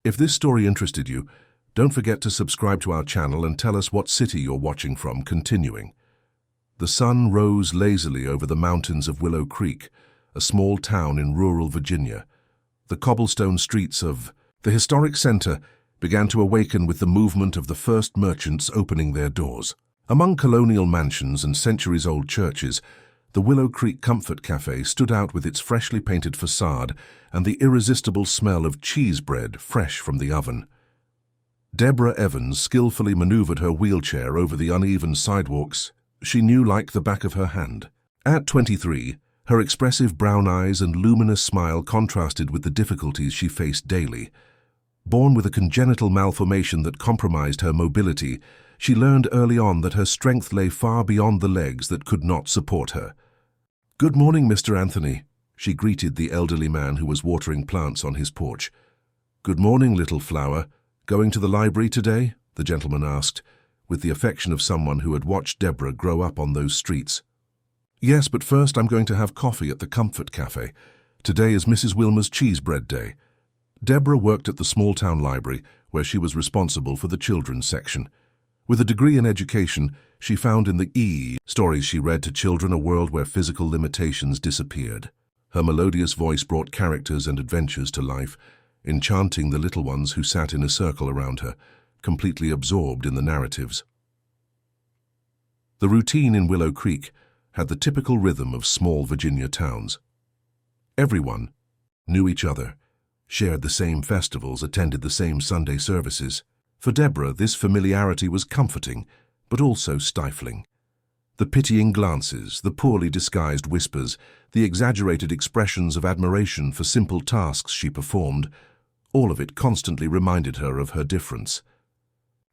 If this story interested you, don't forget to subscribe to our channel and tell us what city you're watching from. Continuing. The sun rose lazily over the mountains of Willow Creek, a small town in rural Virginia. The cobblestone streets of the historic center began to awaken with the movement of the first merchants opening their doors. Among colonial mansions and centuries-old churches, the Willow Creek Comfort Cafe stood out with its freshly painted facade and the irresistible smell of cheese bread fresh from the oven. Deborah Evans skillfully maneuvered her wheelchair over the uneven sidewalks she knew like the back of her hand. At 23, her expressive brown eyes and luminous smile contrasted with the difficulties she faced daily. Born with a congenital malformation that compromised her mobility, she learned early on that her strength lay far beyond the legs that could not support her. "Good morning, Mr. Anthony," she greeted the elderly man who was watering plants on his porch. "Good morning, little flower. Going to the library today?" the gentleman asked, with the affection of someone who had watched Deborah grow up on those streets. "Yes, but first I'm going to have coffee at the Comfort Cafe. Today is Mrs. Wilmer's cheese bread day." Deborah worked at the small-town library, where she was responsible for the children's section. With a degree in education, she found in the stories she read to children a world where physical limitations disappeared. Her melodious voice brought characters and adventures to life, enchanting the little ones who sat in a circle around her, completely absorbed in the narratives. The routine in Willow Creek had the typical rhythm of small Virginia towns. Everyone knew each other, shared the same festivals, attended the same Sunday services. For Deborah, this familiarity was comforting, but also stifling. The pitying glances, the poorly disguised whispers, the exaggerated expressions of admiration for simple tasks she performed, all of it constantly reminded her of her difference.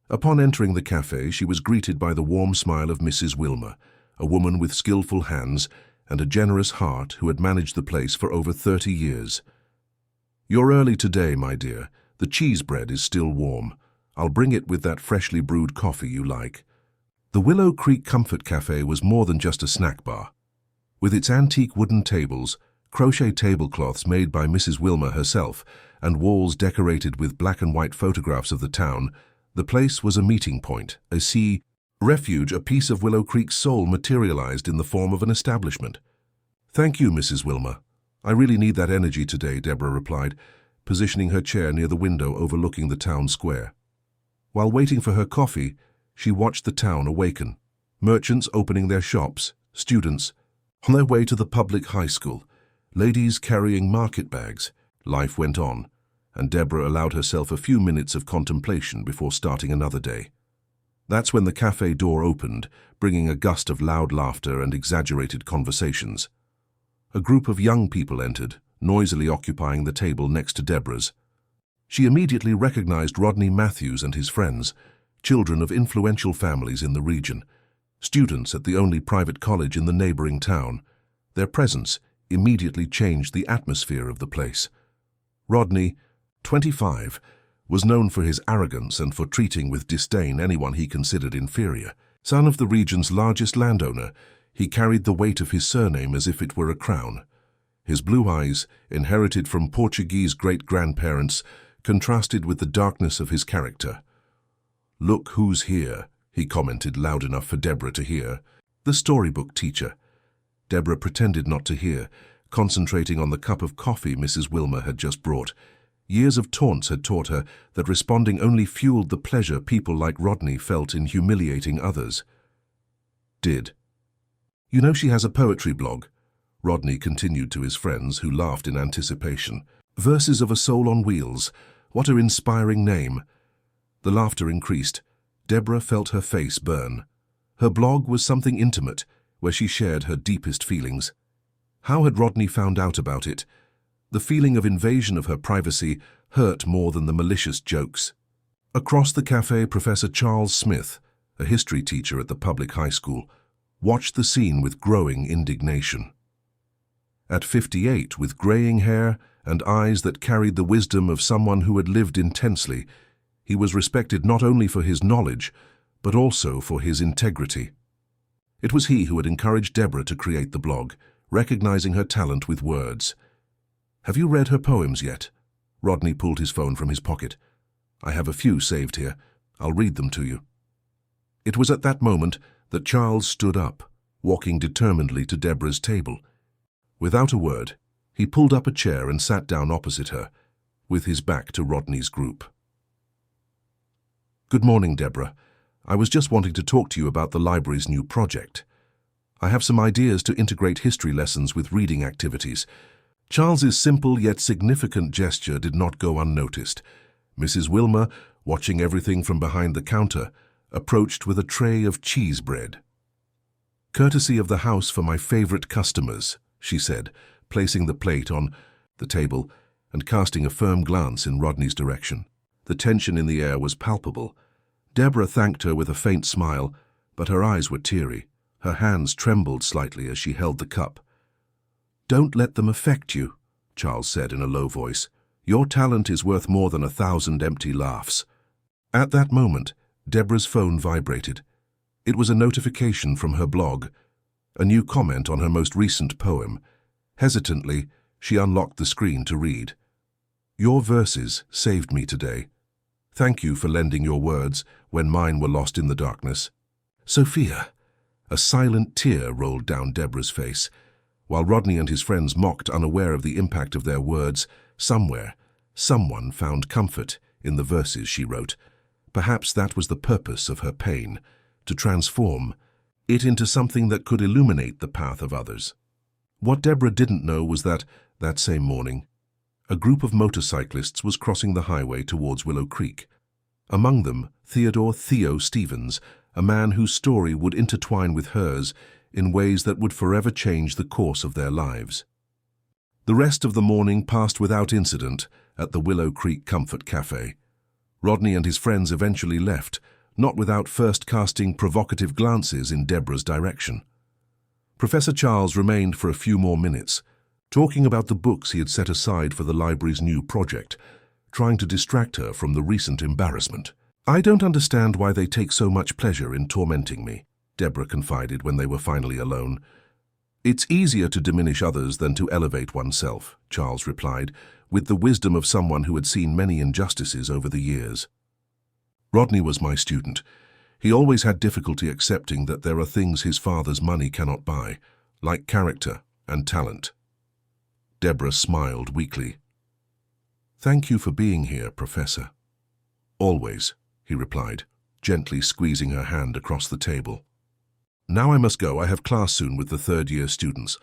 Upon entering the cafe, she was greeted by the warm smile of Mrs. Wilmer, a woman with skillful hands and a generous heart who had managed the place for over 30 years. "You're early today, my dear. The cheese bread is still warm. I'll bring it with that freshly brewed coffee you like." The Willow Creek Comfort Cafe was more than just a snack bar. With its antique wooden tables, crochet tablecloths made by Mrs. Wilmer herself, and walls decorated with black and white photographs of the town, the place was a meeting point, a refuge, a piece of Willow Creek's soul materialized in the form of an establishment. "Thank you, Mrs. Wilmer. I really need that energy today," Deborah replied, positioning her chair near the window overlooking the town square. While waiting for her coffee, she watched the town awaken. Merchants opening their shops, students on their way to the public high school, ladies carrying market bags. Life went on, and Deborah allowed herself a few minutes of contemplation before starting another day. That's when the cafe door opened, bringing a gust of loud laughter and exaggerated conversations. A group of young people entered, noisily occupying the table next to Deborah's. She immediately recognized Rodney Matthews and his friends, children of influential families in the region, students at the only private college in the neighboring town. Their presence immediately changed the atmosphere of the place. Rodney, 25, was known for his arrogance and for treating with disdain anyone he considered inferior. Son of the region's largest landowner, he carried the weight of his surname as if it were a crown. His blue eyes, inherited from Portuguese great-grandparents, contrasted with the darkness of his character. "Look who's here," he commented loud enough for Deborah to hear. The storybook teacher. Deborah pretended not to hear, concentrating on the cup of coffee Mrs. Wilmer had just brought. Years of taunts had taught her that responding only fueled the pleasure people like Rodney felt in humiliating others. "You know she has a poetry blog?" Rodney continued to his friends, who laughed in anticipation. "Verses of a Soul on Wheels. What an inspiring name." The laughter increased. Deborah felt her face burn. Her blog was something intimate, where she shared her deepest feelings. How had Rodney found out about it? The feeling of invasion of her privacy hurt more than the malicious jokes. Across the cafe, Professor Charles Smith, a history teacher at the public high school, watched the scene with growing indignation. At 58, with graying hair and eyes that carried the wisdom of someone who had lived intensely, he was respected not only for his knowledge, but also for his integrity. It was he who had encouraged Deborah to create the blog, recognizing her talent with words. "Have you read her poems yet?" Rodney pulled his phone from his pocket. "I have a few saved here. I'll read them to you." It was at that moment that Charles stood up, walking determinedly to Deborah's table. Without a word, he pulled up a chair and sat down opposite her, with his back to Rodney's group. "Good morning, Deborah. I was just wanting to talk to you about the library's new project. I have some ideas to integrate history lessons with reading activities." Charles's simple yet significant gesture did not go unnoticed. Mrs. Wilmer, watching everything from behind the counter, approached with a tray of cheese bread. "Courtesy of the house for my favorite customers," she said, placing the plate on the table and casting a firm glance in Rodney's direction. The tension in the air was palpable. Deborah thanked her with a faint smile, but her eyes were teary. Her hands trembled slightly as she held the cup. "Don't let them affect you," Charles said in a low voice. "Your talent is worth more than 1,000 empty laughs." At that moment, Deborah's phone vibrated. It was a notification from her blog, a new comment on her most recent poem. Hesitantly, she unlocked the screen to read. "Your verses saved me today. Thank you for lending your words when mine were lost in the darkness. Sophia." A silent tear rolled down Deborah's face. While Rodney and his friends mocked, unaware of the impact of their words, somewhere, someone found comfort in the verses she wrote. Perhaps that was the purpose of her pain, to transform it into something that could illuminate the path of others. What Deborah didn't know was that same morning, a group of motorcyclists was crossing the highway towards Willow Creek. Among them, Theodore "Theo" Stevens, a man whose story would intertwine with hers in ways that would forever change the course of their lives. The rest of the morning passed without incident at the Willow Creek Comfort Cafe. Rodney and his friends eventually left, not without first casting provocative glances in Deborah's direction. Professor Charles remained for a few more minutes, talking about the books he had set aside for the library's new project, trying to distract her from the recent embarrassment. "I don't understand why they take so much pleasure in tormenting me," Deborah confided when they were finally alone. "It's easier to diminish others than to elevate oneself," Charles replied, with the wisdom of someone who had seen many injustices over the years. "Rodney was my student. He always had difficulty accepting that there are things his father's money cannot buy, like character and talent." Deborah smiled weakly. "Thank you for being here, Professor." "Always," he replied, gently squeezing her hand across the table. "Now I must go. I have class soon with the third-year students."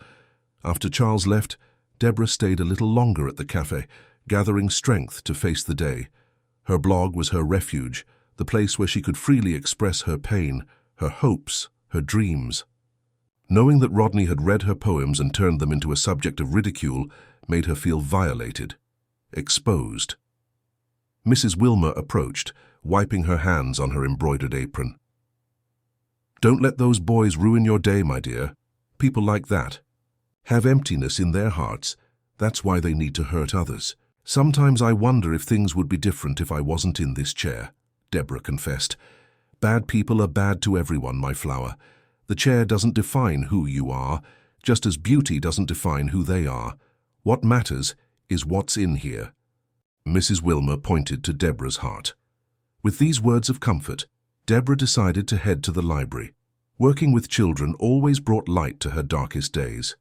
After Charles left, Deborah stayed a little longer at the cafe, gathering strength to face the day. Her blog was her refuge, the place where she could freely express her pain, her hopes, her dreams. Knowing that Rodney had read her poems and turned them into a subject of ridicule made her feel violated, exposed. Mrs. Wilmer approached, wiping her hands on her embroidered apron. "Don't let those boys ruin your day, my dear. People like that have emptiness in their hearts. That's why they need to hurt others. Sometimes I wonder if things would be different if I wasn't in this chair," Deborah confessed. "Bad people are bad to everyone, my flower. The chair doesn't define who you are, just as beauty doesn't define who they are. What matters is what's in here." Mrs. Wilmer pointed to Deborah's heart. With these words of comfort, Deborah decided to head to the library. Working with children always brought light to her darkest days.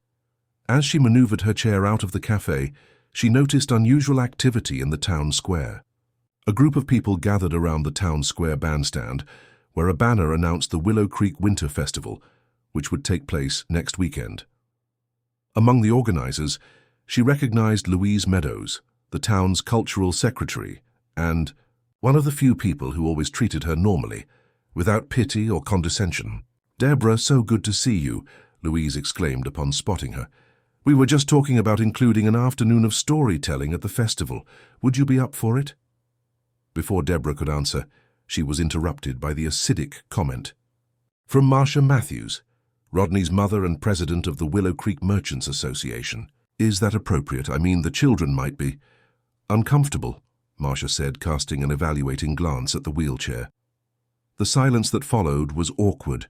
As she maneuvered her chair out of the cafe, she noticed unusual activity in the town square. A group of people gathered around the town square bandstand, where a banner announced the Willow Creek Winter Festival, which would take place next weekend. Among the organizers, she recognized Louise Meadows, the town's cultural secretary, and one of the few people who always treated her normally, without pity or condescension. "Deborah, so good to see you," Louise exclaimed upon spotting her. "We were just talking about including an afternoon of storytelling at the festival. Would you be up for it?" Before Deborah could answer, she was interrupted by the acidic comment from Marcia Matthews, Rodney's mother and president of the Willow Creek Merchants Association. "Is that appropriate? I mean, the children might be uncomfortable," Marcia said, casting an evaluating glance at the wheelchair. The silence that followed was awkward.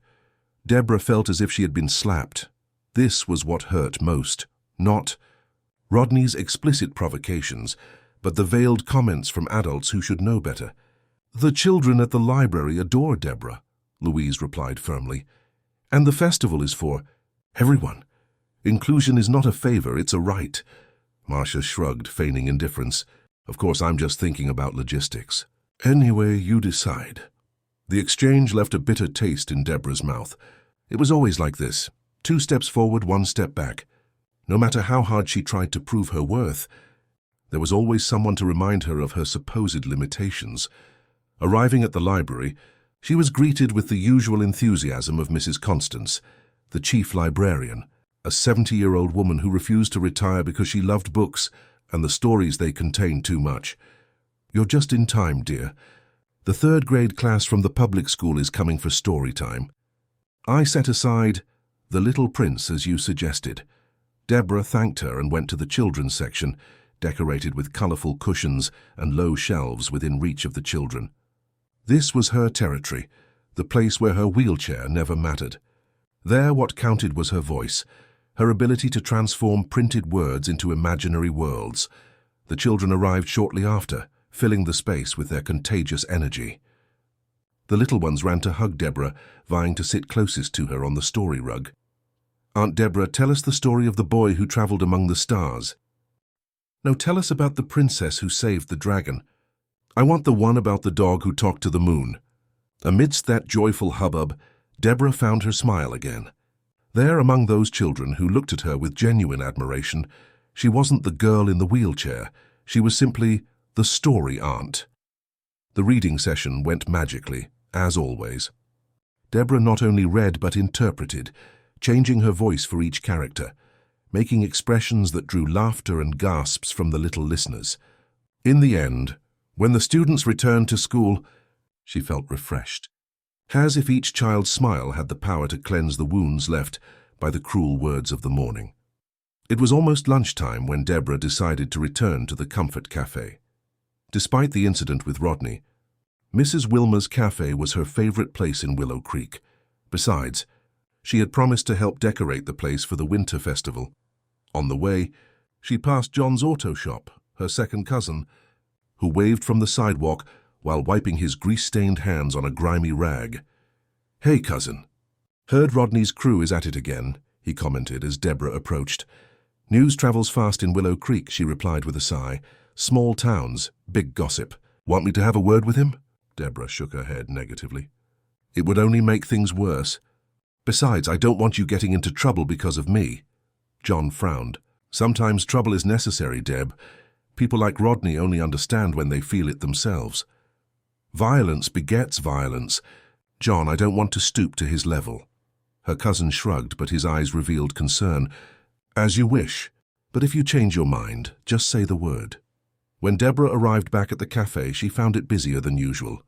Deborah felt as if she had been slapped. This was what hurt most, not Rodney's explicit provocations, but the veiled comments from adults who should know better. "The children at the library adore Deborah," Louise replied firmly. "And the festival is for everyone. Inclusion is not a favor, it's a right." Marcia shrugged, feigning indifference. "Of course, I'm just thinking about logistics." "Anyway, you decide." The exchange left a bitter taste in Deborah's mouth. It was always like this. 2 steps forward, 1 step back. No matter how hard she tried to prove her worth, there was always someone to remind her of her supposed limitations. Arriving at the library, she was greeted with the usual enthusiasm of Mrs. Constance, the chief librarian, a 70-year-old woman who refused to retire because she loved books and the stories they contained too much. "You're just in time, dear. The 3rd grade class from the public school is coming for story time. I set aside The Little Prince, as you suggested." Deborah thanked her and went to the children's section, decorated with colorful cushions and low shelves within reach of the children. This was her territory, the place where her wheelchair never mattered. There what counted was her voice, her ability to transform printed words into imaginary worlds. The children arrived shortly after, filling the space with their contagious energy. The little ones ran to hug Deborah, vying to sit closest to her on the story rug. "Aunt Deborah, tell us the story of the boy who traveled among the stars." "No, tell us about the princess who saved the dragon." "I want the one about the dog who talked to the moon." Amidst that joyful hubbub, Deborah found her smile again. There, among those children who looked at her with genuine admiration, she wasn't the girl in the wheelchair. She was simply the story aunt. The reading session went magically, as always. Deborah not only read but interpreted, changing her voice for each character, making expressions that drew laughter and gasps from the little listeners. In the end, when the students returned to school, she felt refreshed, as if each child's smile had the power to cleanse the wounds left by the cruel words of the morning. It was almost lunchtime when Deborah decided to return to the Comfort Cafe. Despite the incident with Rodney, Mrs. Wilmer's cafe was her favorite place in Willow Creek. Besides, she had promised to help decorate the place for the winter festival. On the way, she passed John's auto shop, her second cousin, who waved from the sidewalk while wiping his grease-stained hands on a grimy rag. "Hey, cousin. Heard Rodney's crew is at it again," he commented as Deborah approached. "News travels fast in Willow Creek," she replied with a sigh. "Small towns, big gossip. Want me to have a word with him?" Deborah shook her head negatively. "It would only make things worse. Besides, I don't want you getting into trouble because of me." John frowned. "Sometimes trouble is necessary, Deb. People like Rodney only understand when they feel it themselves. Violence begets violence. John, I don't want to stoop to his level." Her cousin shrugged, but his eyes revealed concern. "As you wish. But if you change your mind, just say the word." When Deborah arrived back at the cafe, she found it busier than usual.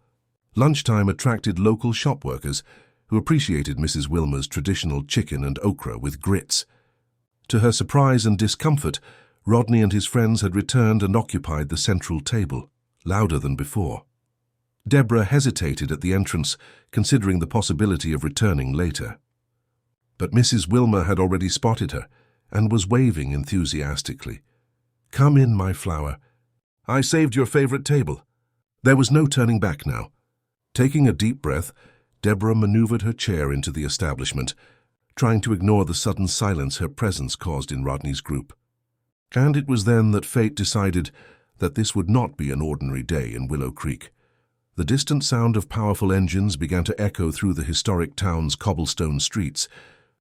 Lunchtime attracted local shop workers who appreciated Mrs. Wilmer's traditional chicken and okra with grits. To her surprise and discomfort, Rodney and his friends had returned and occupied the central table, louder than before. Deborah hesitated at the entrance, considering the possibility of returning later. But Mrs. Wilmer had already spotted her and was waving enthusiastically. "Come in, my flower. I saved your favorite table." There was no turning back now. Taking a deep breath, Deborah maneuvered her chair into the establishment, trying to ignore the sudden silence her presence caused in Rodney's group. And it was then that fate decided that this would not be an ordinary day in Willow Creek. The distant sound of powerful engines began to echo through the historic town's cobblestone streets,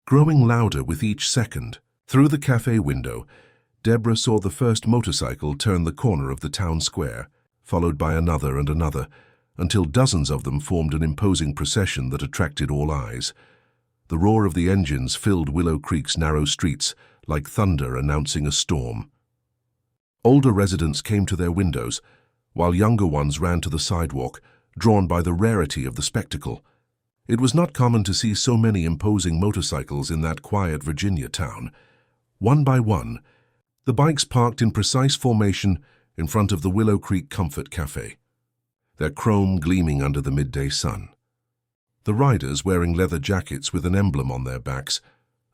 growing louder with each second. Through the cafe window, Deborah saw the first motorcycle turn the corner of the town square, followed by another and another, until dozens of them formed an imposing procession that attracted all eyes. The roar of the engines filled Willow Creek's narrow streets like thunder announcing a storm. Older residents came to their windows, while younger ones ran to the sidewalk, drawn by the rarity of the spectacle. It was not common to see so many imposing motorcycles in that quiet Virginia town. One by one, the bikes parked in precise formation in front of the Willow Creek Comfort Cafe, their chrome gleaming under the midday sun. The riders, wearing leather jackets with an emblem on their backs,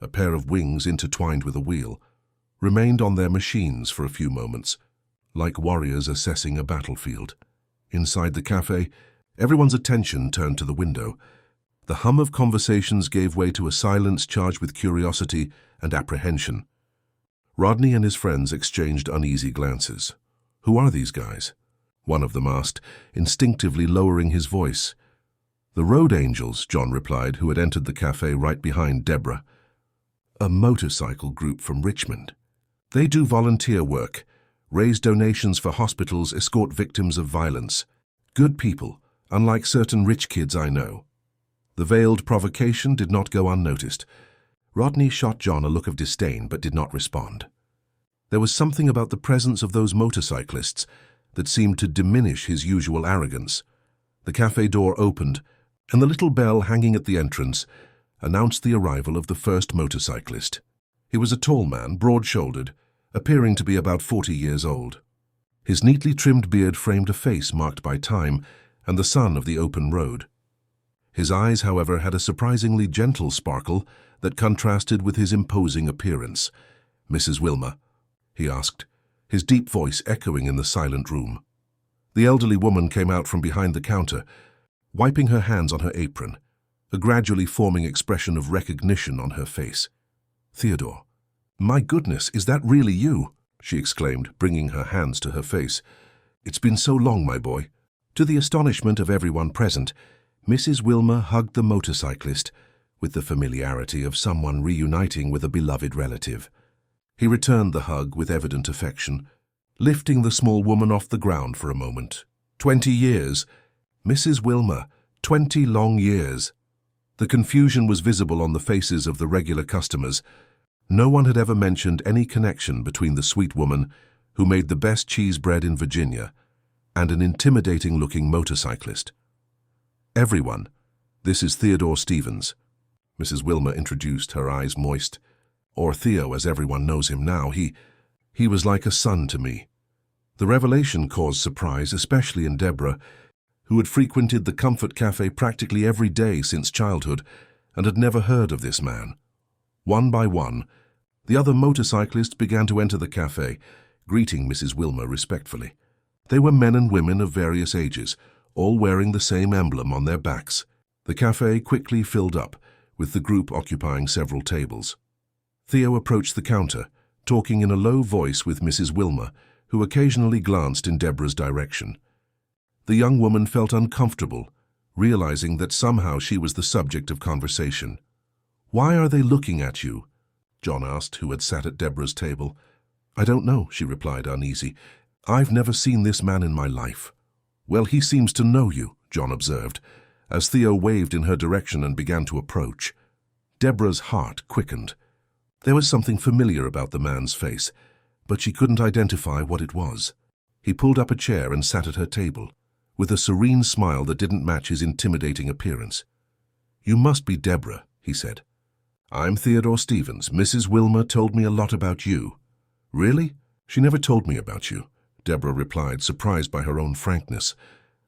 a pair of wings intertwined with a wheel, remained on their machines for a few moments, like warriors assessing a battlefield. Inside the cafe, everyone's attention turned to the window. The hum of conversations gave way to a silence charged with curiosity and apprehension. Rodney and his friends exchanged uneasy glances. "Who are these guys?" one of them asked, instinctively lowering his voice. "The Road Angels," John replied, who had entered the cafe right behind Deborah. "A motorcycle group from Richmond. They do volunteer work, raise donations for hospitals, escort victims of violence. Good people, unlike certain rich kids I know." The veiled provocation did not go unnoticed. Rodney shot John a look of disdain but did not respond. There was something about the presence of those motorcyclists that seemed to diminish his usual arrogance. The cafe door opened, and the little bell hanging at the entrance announced the arrival of the first motorcyclist. He was a tall man, broad-shouldered, appearing to be about 40 years old. His neatly trimmed beard framed a face marked by time and the sun of the open road. His eyes, however, had a surprisingly gentle sparkle that contrasted with his imposing appearance. "Mrs. Wilmer?" he asked, his deep voice echoing in the silent room. The elderly woman came out from behind the counter, wiping her hands on her apron, a gradually forming expression of recognition on her face. "Theodore, my goodness, is that really you?" she exclaimed, bringing her hands to her face. "It's been so long, my boy." To the astonishment of everyone present, Mrs. Wilmer hugged the motorcyclist with the familiarity of someone reuniting with a beloved relative. He returned the hug with evident affection, lifting the small woman off the ground for a moment. 20 years. Mrs. Wilmer, 20 long years. The confusion was visible on the faces of the regular customers. No one had ever mentioned any connection between the sweet woman who made the best cheese bread in Virginia and an intimidating-looking motorcyclist. "Everyone, this is Theodore Stevens," Mrs. Wilmer introduced, her eyes moist. "Or Theo, as everyone knows him now. He was like a son to me." The revelation caused surprise, especially in Deborah, who had frequented the Comfort Cafe practically every day since childhood and had never heard of this man. One by one, the other motorcyclists began to enter the cafe, greeting Mrs. Wilmer respectfully. They were men and women of various ages, all wearing the same emblem on their backs. The cafe quickly filled up, with the group occupying several tables. Theo approached the counter, talking in a low voice with Mrs. Wilmer, who occasionally glanced in Deborah's direction. The young woman felt uncomfortable, realizing that somehow she was the subject of conversation. "Why are they looking at you?" John asked, who had sat at Deborah's table. "I don't know," she replied, uneasy. "I've never seen this man in my life." "Well, he seems to know you," John observed, as Theo waved in her direction and began to approach. Deborah's heart quickened. There was something familiar about the man's face, but she couldn't identify what it was. He pulled up a chair and sat at her table, with a serene smile that didn't match his intimidating appearance. "You must be Deborah," he said. "I'm Theodore Stevens. Mrs. Wilmer told me a lot about you." "Really? She never told me about you," Deborah replied, surprised by her own frankness.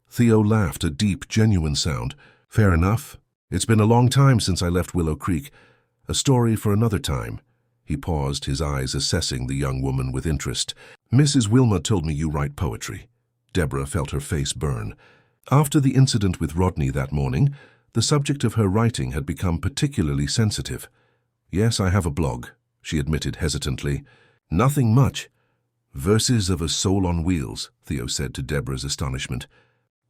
Theo laughed, a deep, genuine sound. "Fair enough. It's been a long time since I left Willow Creek. A story for another time." He paused, his eyes assessing the young woman with interest. "Mrs. Wilmer told me you write poetry." Deborah felt her face burn. After the incident with Rodney that morning, the subject of her writing had become particularly sensitive. "Yes, I have a blog," she admitted hesitantly. "Nothing much." "Verses of a soul on wheels," Theo said to Deborah's astonishment.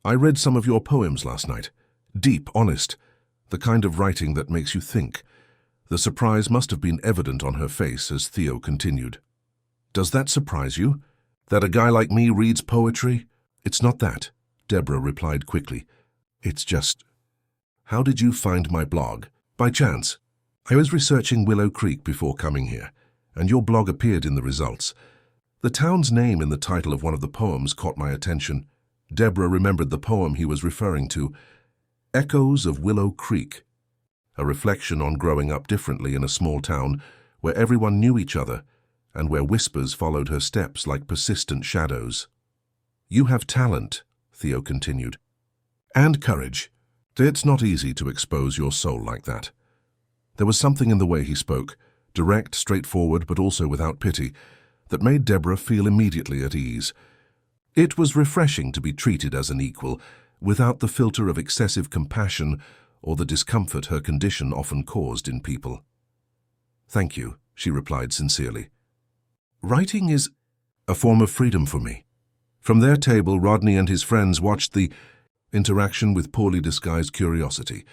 "I read some of your poems last night. Deep, honest, the kind of writing that makes you think." The surprise must have been evident on her face as Theo continued. "Does that surprise you? That a guy like me reads poetry?" "It's not that," Deborah replied quickly. "It's just—" "How did you find my blog? By chance?" "I was researching Willow Creek before coming here, and your blog appeared in the results. The town's name in the title of one of the poems caught my attention." Deborah remembered the poem he was referring to, Echoes of Willow Creek, a reflection on growing up differently in a small town where everyone knew each other and where whispers followed her steps like persistent shadows. "You have talent," Theo continued, "and courage. It's not easy to expose your soul like that." There was something in the way he spoke, direct, straightforward, but also without pity, that made Deborah feel immediately at ease. It was refreshing to be treated as an equal, without the filter of excessive compassion or the discomfort her condition often caused in people. "Thank you," she replied sincerely. "Writing is a form of freedom for me." From their table, Rodney and his friends watched the interaction with poorly disguised curiosity.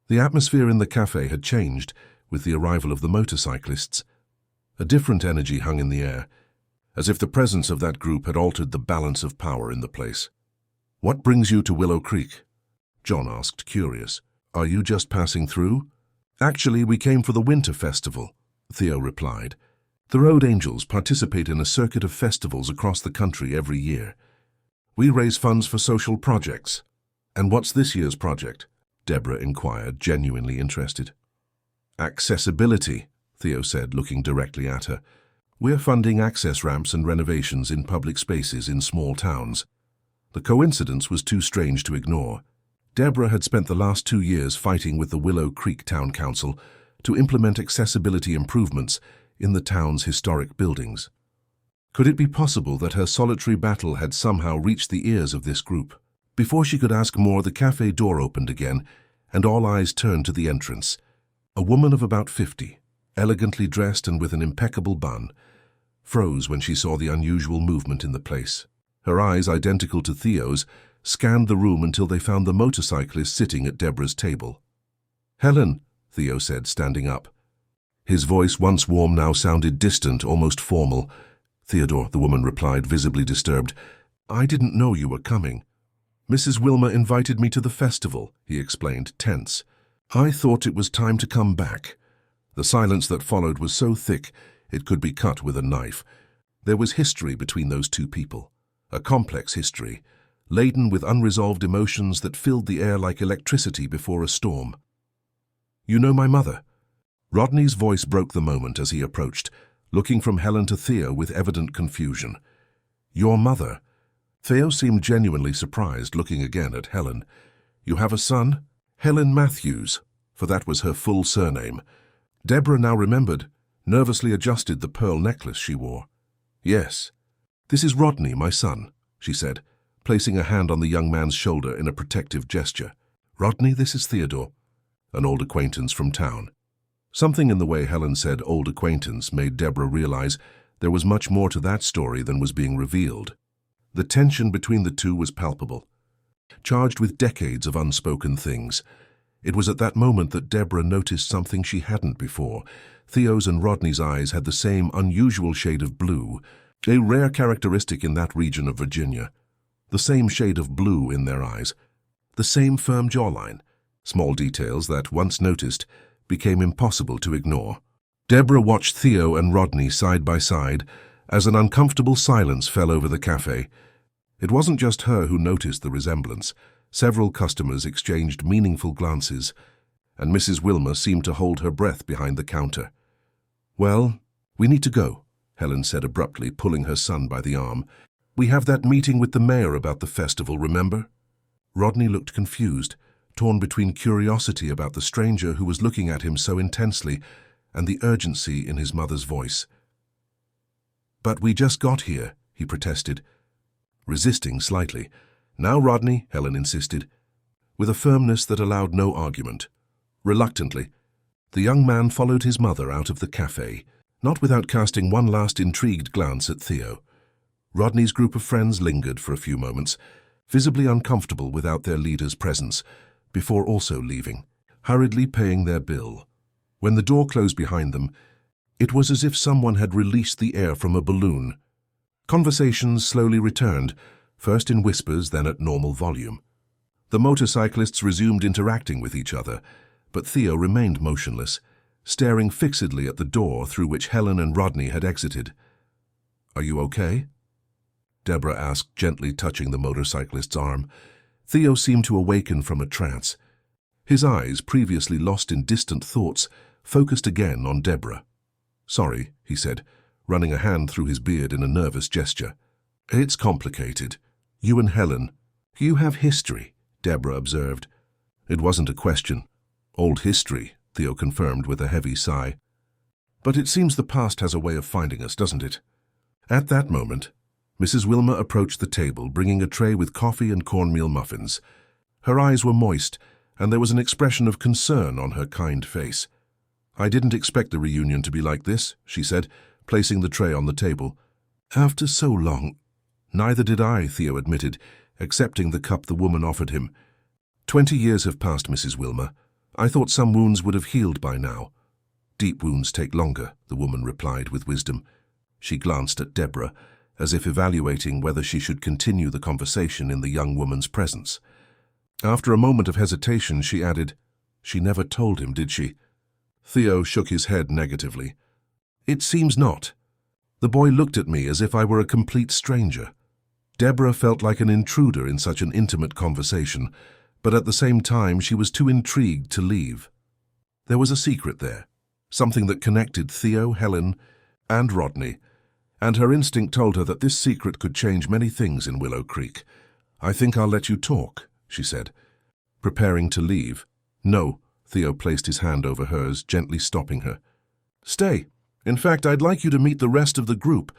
The atmosphere in the cafe had changed with the arrival of the motorcyclists. A different energy hung in the air, as if the presence of that group had altered the balance of power in the place. "What brings you to Willow Creek?" John asked, curious. "Are you just passing through?" "Actually, we came for the winter festival," Theo replied. "The Road Angels participate in a circuit of festivals across the country every year. We raise funds for social projects." "And what's this year's project?" Deborah inquired, genuinely interested. "Accessibility," Theo said, looking directly at her. "We're funding access ramps and renovations in public spaces in small towns." The coincidence was too strange to ignore. Deborah had spent the last 2 years fighting with the Willow Creek Town Council to implement accessibility improvements in the town's historic buildings. Could it be possible that her solitary battle had somehow reached the ears of this group? Before she could ask more, the cafe door opened again, and all eyes turned to the entrance. A woman of about 50, elegantly dressed and with an impeccable bun, froze when she saw the unusual movement in the place. Her eyes, identical to Theo's, scanned the room until they found the motorcyclist sitting at Deborah's table. "Helen," Theo said, standing up. His voice, once warm, now sounded distant, almost formal. "Theodore," the woman replied, visibly disturbed. "I didn't know you were coming." "Mrs. Wilmer invited me to the festival," he explained, tense. "I thought it was time to come back." The silence that followed was so thick it could be cut with a knife. There was history between those two people, a complex history, laden with unresolved emotions that filled the air like electricity before a storm. "You know my mother?" Rodney's voice broke the moment as he approached, looking from Helen to Theo with evident confusion. "Your mother?" Theo seemed genuinely surprised, looking again at Helen. "You have a son?" "Helen Matthews," for that was her full surname. Deborah now remembered, nervously adjusted the pearl necklace she wore. "Yes. This is Rodney, my son," she said, placing a hand on the young man's shoulder in a protective gesture. "Rodney, this is Theodore, an old acquaintance from town." Something in the way Helen said old acquaintance made Deborah realize there was much more to that story than was being revealed. The tension between the two was palpable, charged with decades of unspoken things. It was at that moment that Deborah noticed something she hadn't before. Theo's and Rodney's eyes had the same unusual shade of blue, a rare characteristic in that region of Virginia. The same shade of blue in their eyes, the same firm jawline, small details that, once noticed, became impossible to ignore. Deborah watched Theo and Rodney side by side as an uncomfortable silence fell over the cafe. It wasn't just her who noticed the resemblance. Several customers exchanged meaningful glances, and Mrs. Wilmer seemed to hold her breath behind the counter. "Well, we need to go," Helen said abruptly, pulling her son by the arm. "We have that meeting with the mayor about the festival, remember?" Rodney looked confused, torn between curiosity about the stranger who was looking at him so intensely and the urgency in his mother's voice. "But we just got here," he protested, resisting slightly. "Now, Rodney," Helen insisted, with a firmness that allowed no argument. Reluctantly, the young man followed his mother out of the cafe, not without casting one last intrigued glance at Theo. Rodney's group of friends lingered for a few moments, visibly uncomfortable without their leader's presence, before also leaving, hurriedly paying their bill. When the door closed behind them, it was as if someone had released the air from a balloon. Conversations slowly returned, first in whispers, then at normal volume. The motorcyclists resumed interacting with each other, but Theo remained motionless, staring fixedly at the door through which Helen and Rodney had exited. "Are you okay?" Deborah asked, gently touching the motorcyclist's arm. Theo seemed to awaken from a trance. His eyes, previously lost in distant thoughts, focused again on Deborah. "Sorry," he said, running a hand through his beard in a nervous gesture. "It's complicated. You and Helen, you have history," Deborah observed. It wasn't a question. "Old history," Theo confirmed with a heavy sigh. "But it seems the past has a way of finding us, doesn't it?" At that moment, Mrs. Wilmer approached the table, bringing a tray with coffee and cornmeal muffins. Her eyes were moist, and there was an expression of concern on her kind face. "I didn't expect the reunion to be like this," she said, placing the tray on the table. "After so long." "Neither did I," Theo admitted, accepting the cup the woman offered him. "20 years have passed, Mrs. Wilmer. I thought some wounds would have healed by now." "Deep wounds take longer," the woman replied with wisdom. She glanced at Deborah, as if evaluating whether she should continue the conversation in the young woman's presence. After a moment of hesitation, she added, "She never told him, did she?" Theo shook his head negatively. "It seems not. The boy looked at me as if I were a complete stranger." Deborah felt like an intruder in such an intimate conversation, but at the same time she was too intrigued to leave. There was a secret there, something that connected Theo, Helen, and Rodney, and her instinct told her that this secret could change many things in Willow Creek. "I think I'll let you talk," she said, preparing to leave. "No," Theo placed his hand over hers, gently stopping her. "Stay. In fact, I'd like you to meet the rest of the group,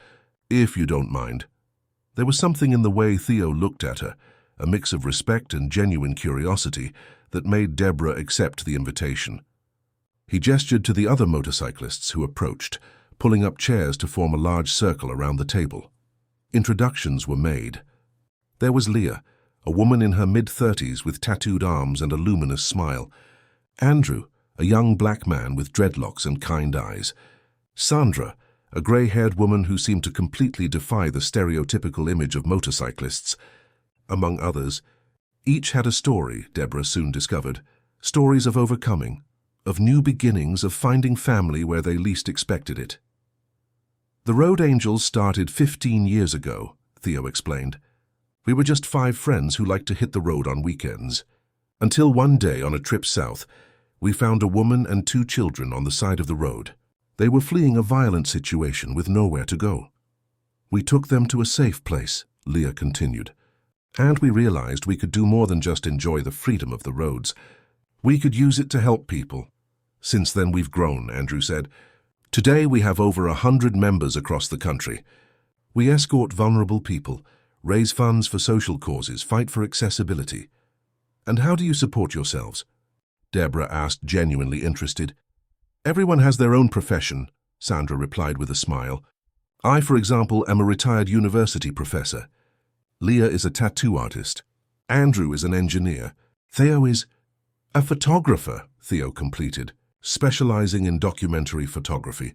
if you don't mind." There was something in the way Theo looked at her, a mix of respect and genuine curiosity, that made Deborah accept the invitation. He gestured to the other motorcyclists who approached, pulling up chairs to form a large circle around the table. Introductions were made. There was Leah, a woman in her mid-30s with tattooed arms and a luminous smile. Andrew, a young black man with dreadlocks and kind eyes. Sandra, a grey-haired woman who seemed to completely defy the stereotypical image of motorcyclists. Among others, each had a story, Deborah soon discovered. Stories of overcoming, of new beginnings, of finding family where they least expected it. "The Road Angels started 15 years ago," Theo explained. "We were just 5 friends who liked to hit the road on weekends. Until one day on a trip south, we found a woman and 2 children on the side of the road. They were fleeing a violent situation with nowhere to go. We took them to a safe place," Leah continued. "And we realized we could do more than just enjoy the freedom of the roads. We could use it to help people. Since then we've grown," Andrew said. "Today we have over 100 members across the country. We escort vulnerable people, raise funds for social causes, fight for accessibility." "And how do you support yourselves?" Deborah asked, genuinely interested. "Everyone has their own profession," Sandra replied with a smile. "I, for example, am a retired university professor. Leah is a tattoo artist. Andrew is an engineer. Theo is a photographer," Theo completed, specializing in documentary photography.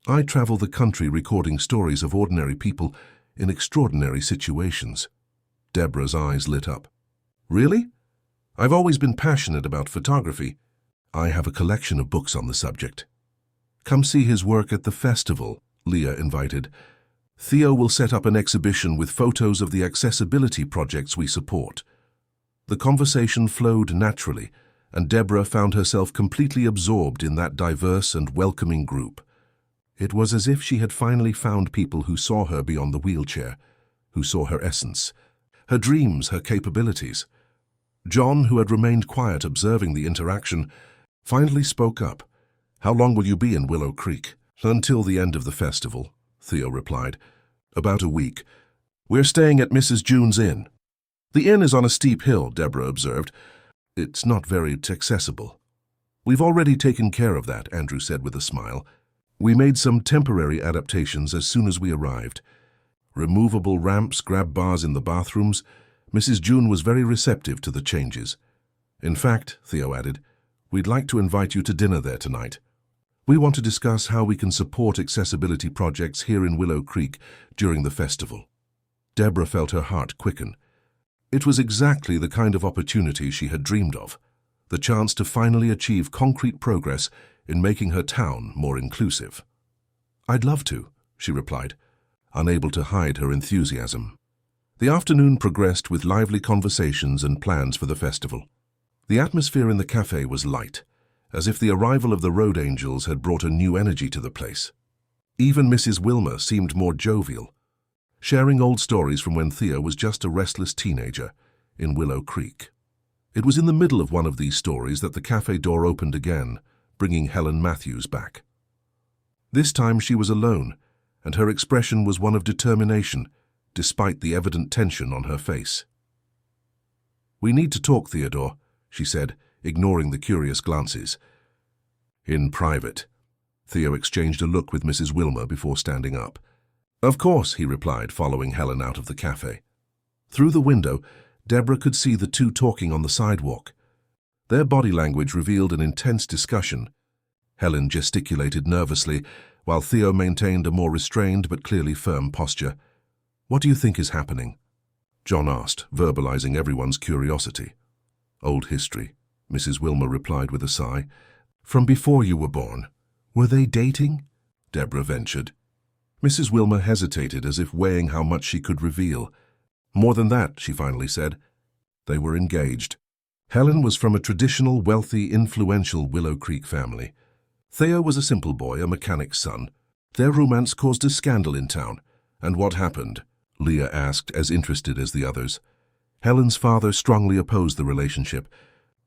"I travel the country recording stories of ordinary people in extraordinary situations." Deborah's eyes lit up. "Really? I've always been passionate about photography. I have a collection of books on the subject." "Come see his work at the festival," Leah invited. "Theo will set up an exhibition with photos of the accessibility projects we support." The conversation flowed naturally, and Deborah found herself completely absorbed in that diverse and welcoming group. It was as if she had finally found people who saw her beyond the wheelchair, who saw her essence, her dreams, her capabilities. John, who had remained quiet observing the interaction, finally spoke up. "How long will you be in Willow Creek?" "Until the end of the festival," Theo replied. "About a week. We're staying at Mrs. June's Inn." "The inn is on a steep hill," Deborah observed. "It's not very accessible." "We've already taken care of that," Andrew said with a smile. "We made some temporary adaptations as soon as we arrived. Removable ramps, grab bars in the bathrooms. Mrs. June was very receptive to the changes. In fact," Theo added, "we'd like to invite you to dinner there tonight. We want to discuss how we can support accessibility projects here in Willow Creek during the festival." Deborah felt her heart quicken. It was exactly the kind of opportunity she had dreamed of, the chance to finally achieve concrete progress in making her town more inclusive. "I'd love to," she replied, unable to hide her enthusiasm. The afternoon progressed with lively conversations and plans for the festival. The atmosphere in the cafe was light, as if the arrival of the Road Angels had brought a new energy to the place. Even Mrs. Wilmer seemed more jovial, sharing old stories from when Theo was just a restless teenager in Willow Creek. It was in the middle of one of these stories that the cafe door opened again, bringing Helen Matthews back. This time she was alone, and her expression was one of determination, despite the evident tension on her face. "We need to talk, Theodore," she said, ignoring the curious glances. "In private." Theo exchanged a look with Mrs. Wilmer before standing up. "Of course," he replied, following Helen out of the cafe. Through the window, Deborah could see the two talking on the sidewalk. Their body language revealed an intense discussion. Helen gesticulated nervously, while Theo maintained a more restrained but clearly firm posture. "What do you think is happening?" John asked, verbalizing everyone's curiosity. "Old history," Mrs. Wilmer replied with a sigh. "From before you were born. Were they dating?" Deborah ventured. Mrs. Wilmer hesitated, as if weighing how much she could reveal. "More than that," she finally said. "They were engaged." Helen was from a traditional, wealthy, influential Willow Creek family. Theo was a simple boy, a mechanic's son. Their romance caused a scandal in town. "And what happened?" Leah asked, as interested as the others. Helen's father strongly opposed the relationship.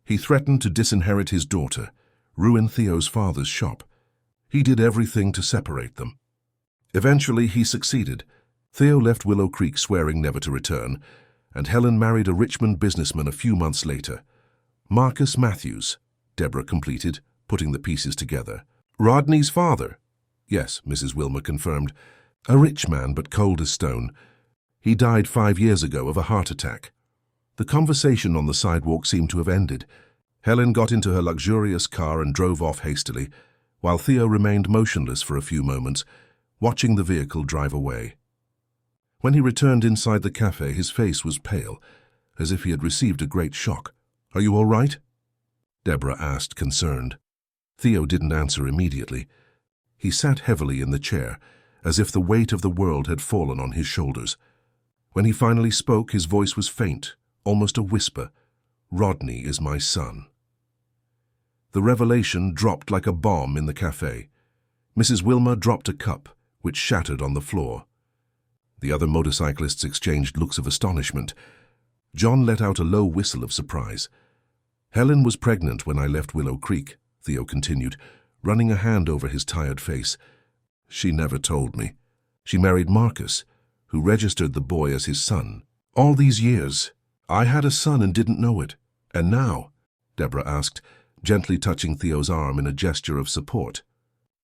He threatened to disinherit his daughter, ruin Theo's father's shop. He did everything to separate them. Eventually, he succeeded. Theo left Willow Creek swearing never to return, and Helen married a Richmond businessman a few months later. "Marcus Matthews," Deborah completed, putting the pieces together. "Rodney's father?" "Yes," Mrs. Wilmer confirmed. "A rich man, but cold as stone. He died 5 years ago of a heart attack." The conversation on the sidewalk seemed to have ended. Helen got into her luxurious car and drove off hastily, while Theo remained motionless for a few moments, watching the vehicle drive away. When he returned inside the cafe, his face was pale, as if he had received a great shock. "Are you all right?" Deborah asked, concerned. Theo didn't answer immediately. He sat heavily in the chair, as if the weight of the world had fallen on his shoulders. When he finally spoke, his voice was faint, almost a whisper. "Rodney is my son." The revelation dropped like a bomb in the cafe. Mrs. Wilmer dropped a cup, which shattered on the floor. The other motorcyclists exchanged looks of astonishment. John let out a low whistle of surprise. "Helen was pregnant when I left Willow Creek," Theo continued, running a hand over his tired face. "She never told me. She married Marcus, who registered the boy as his son. All these years, I had a son and didn't know it. And now?" Deborah asked, gently touching Theo's arm in a gesture of support.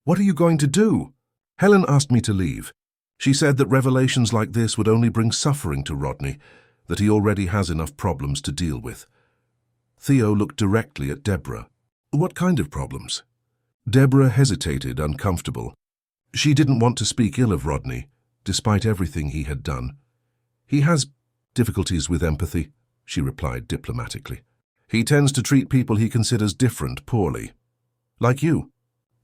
"What are you going to do?" "Helen asked me to leave. She said that revelations like this would only bring suffering to Rodney, that he already has enough problems to deal with." Theo looked directly at Deborah. "What kind of problems?" Deborah hesitated, uncomfortable. She didn't want to speak ill of Rodney, despite everything he had done. "He has difficulties with empathy," she replied diplomatically. "He tends to treat people he considers different poorly." "Like you?"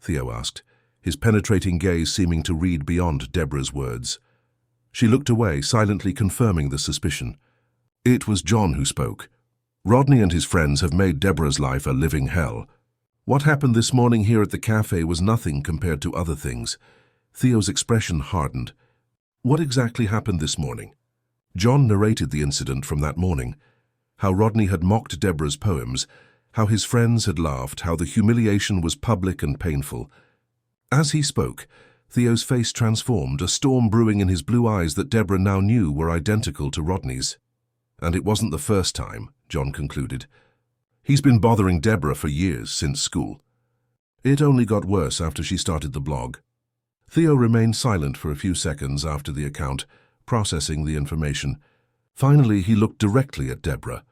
Theo asked, his penetrating gaze seeming to read beyond Deborah's words. She looked away, silently confirming the suspicion. It was John who spoke. "Rodney and his friends have made Deborah's life a living hell. What happened this morning here at the cafe was nothing compared to other things." Theo's expression hardened. "What exactly happened this morning?" John narrated the incident from that morning, how Rodney had mocked Deborah's poems, how his friends had laughed, how the humiliation was public and painful. As he spoke, Theo's face transformed, a storm brewing in his blue eyes that Deborah now knew were identical to Rodney's. "And it wasn't the first time," John concluded. "He's been bothering Deborah for years, since school. It only got worse after she started the blog." Theo remained silent for a few seconds after the account, processing the information. Finally, he looked directly at Deborah.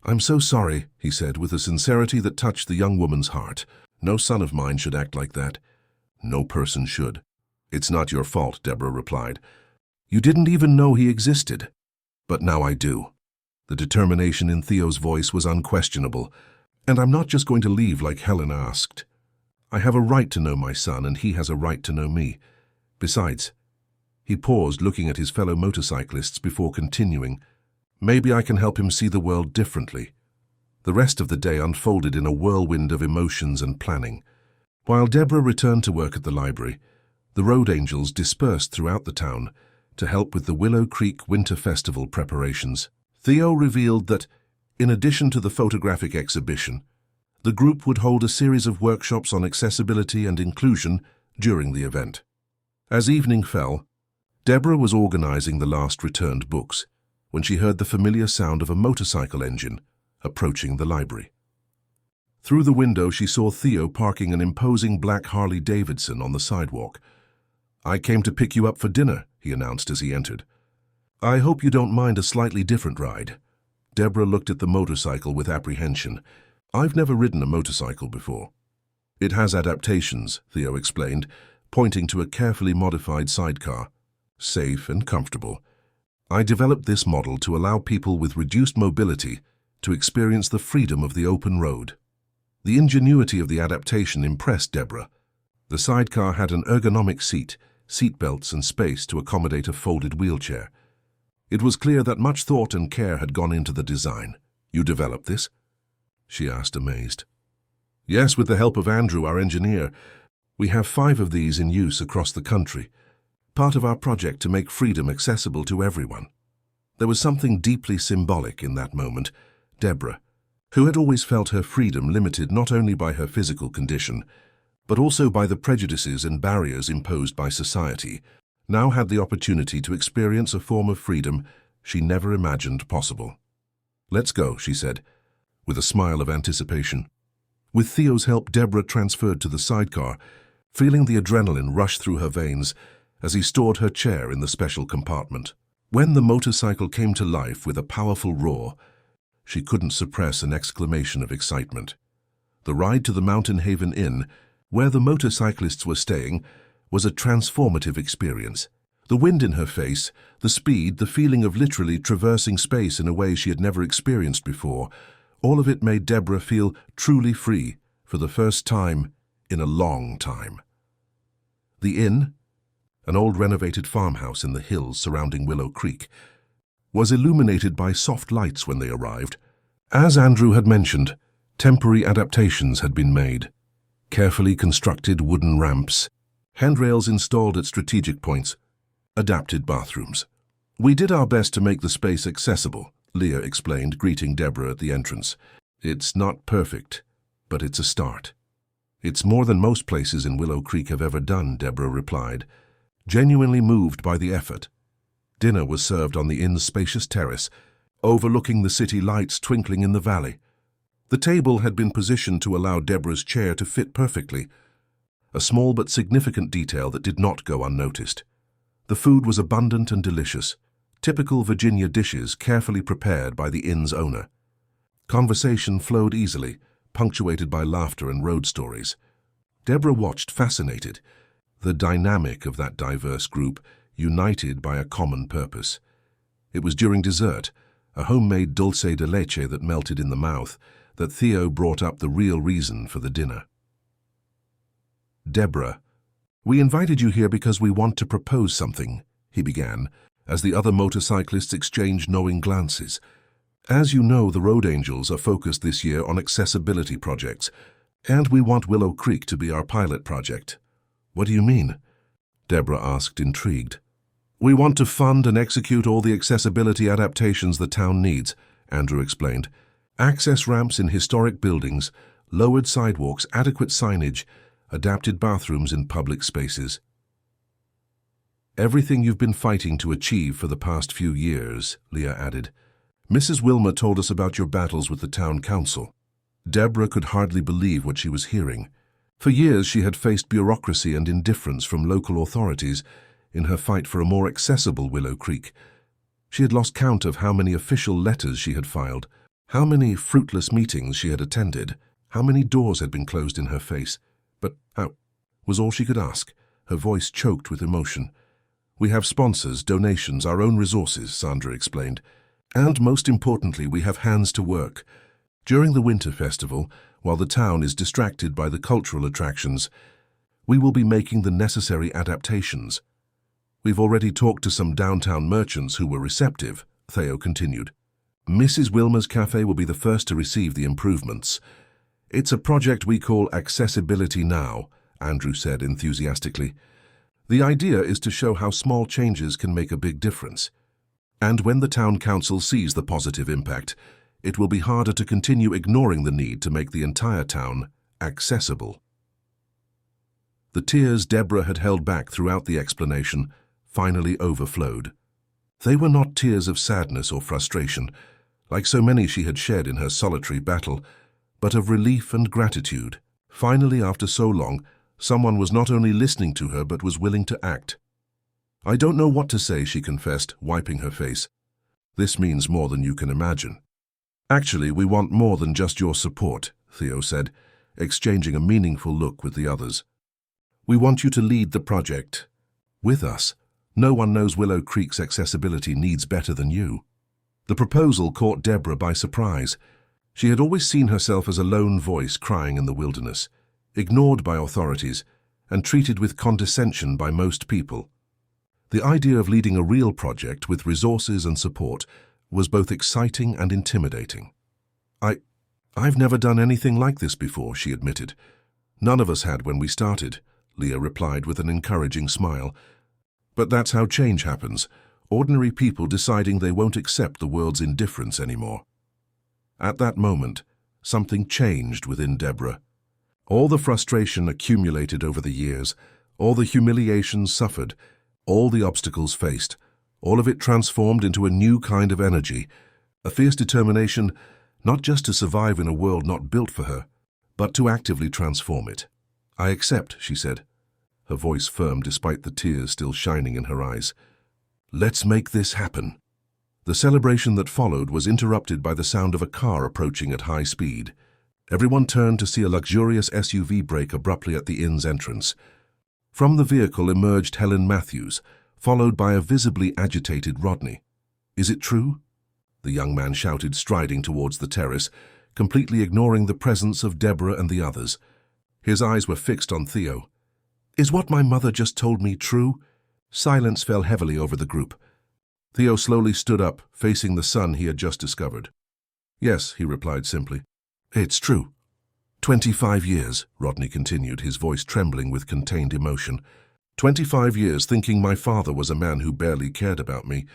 "I'm so sorry," he said with a sincerity that touched the young woman's heart. "No son of mine should act like that. No person should." "It's not your fault," Deborah replied. "You didn't even know he existed. But now I do." The determination in Theo's voice was unquestionable. "And I'm not just going to leave like Helen asked. I have a right to know my son, and he has a right to know me. Besides," he paused, looking at his fellow motorcyclists before continuing, "maybe I can help him see the world differently." The rest of the day unfolded in a whirlwind of emotions and planning. While Deborah returned to work at the library, the road angels dispersed throughout the town to help with the Willow Creek Winter Festival preparations. Theo revealed that, in addition to the photographic exhibition, the group would hold a series of workshops on accessibility and inclusion during the event. As evening fell, Deborah was organizing the last returned books when she heard the familiar sound of a motorcycle engine approaching the library. Through the window, she saw Theo parking an imposing black Harley-Davidson on the sidewalk. "I came to pick you up for dinner," he announced as he entered. "I hope you don't mind a slightly different ride." Deborah looked at the motorcycle with apprehension. "I've never ridden a motorcycle before." "It has adaptations," Theo explained, pointing to a carefully modified sidecar. "Safe and comfortable. I developed this model to allow people with reduced mobility to experience the freedom of the open road." The ingenuity of the adaptation impressed Deborah. The sidecar had an ergonomic seat belts and space to accommodate a folded wheelchair. It was clear that much thought and care had gone into the design. "You developed this?" she asked, amazed. "Yes, with the help of Andrew, our engineer. We have 5 of these in use across the country, part of our project to make freedom accessible to everyone." There was something deeply symbolic in that moment. Deborah, who had always felt her freedom limited not only by her physical condition, but also by the prejudices and barriers imposed by society, now had the opportunity to experience a form of freedom she never imagined possible. "Let's go," she said, with a smile of anticipation. With Theo's help, Deborah transferred to the sidecar, feeling the adrenaline rush through her veins as he stored her chair in the special compartment. When the motorcycle came to life with a powerful roar, she couldn't suppress an exclamation of excitement. The ride to the Mountain Haven Inn, where the motorcyclists were staying, was a transformative experience. The wind in her face, the speed, the feeling of literally traversing space in a way she had never experienced before, all of it made Deborah feel truly free for the first time in a long time. The inn, an old renovated farmhouse in the hills surrounding Willow Creek, was illuminated by soft lights when they arrived. As Andrew had mentioned, temporary adaptations had been made. Carefully constructed wooden ramps, handrails installed at strategic points, adapted bathrooms. "We did our best to make the space accessible," Leah explained, greeting Deborah at the entrance. "It's not perfect, but it's a start." "It's more than most places in Willow Creek have ever done," Deborah replied, genuinely moved by the effort. Dinner was served on the inn's spacious terrace, overlooking the city lights twinkling in the valley. The table had been positioned to allow Deborah's chair to fit perfectly, a small but significant detail that did not go unnoticed. The food was abundant and delicious, typical Virginia dishes carefully prepared by the inn's owner. Conversation flowed easily, punctuated by laughter and road stories. Deborah watched fascinated, the dynamic of that diverse group, united by a common purpose. It was during dessert, a homemade dulce de leche that melted in the mouth, that Theo brought up the real reason for the dinner. "Deborah, we invited you here because we want to propose something," he began, as the other motorcyclists exchanged knowing glances. "As you know, the Road Angels are focused this year on accessibility projects, and we want Willow Creek to be our pilot project." "What do you mean?" Deborah asked, intrigued. "We want to fund and execute all the accessibility adaptations the town needs," Andrew explained. "Access ramps in historic buildings, lowered sidewalks, adequate signage, adapted bathrooms in public spaces. Everything you've been fighting to achieve for the past few years," Leah added. "Mrs. Wilmer told us about your battles with the town council." Deborah could hardly believe what she was hearing. For years she had faced bureaucracy and indifference from local authorities in her fight for a more accessible Willow Creek. She had lost count of how many official letters she had filed, how many fruitless meetings she had attended, how many doors had been closed in her face. But how was all she could ask, her voice choked with emotion. "We have sponsors, donations, our own resources," Sandra explained. "And most importantly, we have hands to work. During the winter festival, while the town is distracted by the cultural attractions, we will be making the necessary adaptations. We've already talked to some downtown merchants who were receptive," Theo continued. "Mrs. Wilmer's cafe will be the first to receive the improvements. It's a project we call Accessibility Now," Andrew said enthusiastically. "The idea is to show how small changes can make a big difference. And when the town council sees the positive impact, it will be harder to continue ignoring the need to make the entire town accessible." The tears Deborah had held back throughout the explanation finally overflowed. They were not tears of sadness or frustration, like so many she had shed in her solitary battle, but of relief and gratitude. Finally, after so long, someone was not only listening to her but was willing to act. "I don't know what to say," she confessed, wiping her face. "This means more than you can imagine." "Actually, we want more than just your support," Theo said, exchanging a meaningful look with the others. "We want you to lead the project. With us, no one knows Willow Creek's accessibility needs better than you." The proposal caught Deborah by surprise. She had always seen herself as a lone voice crying in the wilderness, ignored by authorities, and treated with condescension by most people. The idea of leading a real project with resources and support was both exciting and intimidating. I've never done anything like this before," she admitted. "None of us had when we started," Leah replied with an encouraging smile. "But that's how change happens, ordinary people deciding they won't accept the world's indifference anymore." At that moment, something changed within Deborah. All the frustration accumulated over the years, all the humiliations suffered, all the obstacles faced, all of it transformed into a new kind of energy, a fierce determination not just to survive in a world not built for her, but to actively transform it. "I accept," she said, her voice firm despite the tears still shining in her eyes. "Let's make this happen." The celebration that followed was interrupted by the sound of a car approaching at high speed. Everyone turned to see a luxurious SUV brake abruptly at the inn's entrance. From the vehicle emerged Helen Matthews, followed by a visibly agitated Rodney. "Is it true?" the young man shouted, striding towards the terrace, completely ignoring the presence of Deborah and the others. His eyes were fixed on Theo. "Is what my mother just told me true?" Silence fell heavily over the group. Theo slowly stood up, facing the son he had just discovered. "Yes," he replied simply. "It's true." 25 years, Rodney continued, his voice trembling with contained emotion. 25 years thinking my father was a man who barely cared about me,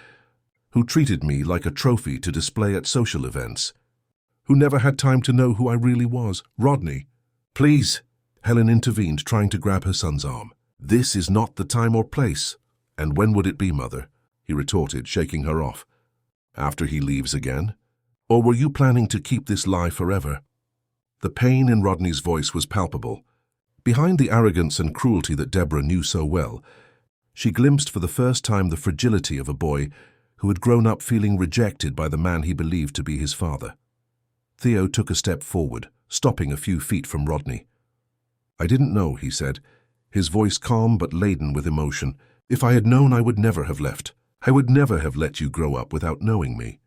who treated me like a trophy to display at social events, who never had time to know who I really was. "Rodney, please," Helen intervened, trying to grab her son's arm. "This is not the time or place." "And when would it be, Mother?" he retorted, shaking her off. "After he leaves again? Or were you planning to keep this lie forever?" The pain in Rodney's voice was palpable. Behind the arrogance and cruelty that Deborah knew so well, she glimpsed for the first time the fragility of a boy who had grown up feeling rejected by the man he believed to be his father. Theo took a step forward, stopping a few feet from Rodney. "I didn't know," he said, his voice calm but laden with emotion. "If I had known, I would never have left. I would never have let you grow up without knowing me."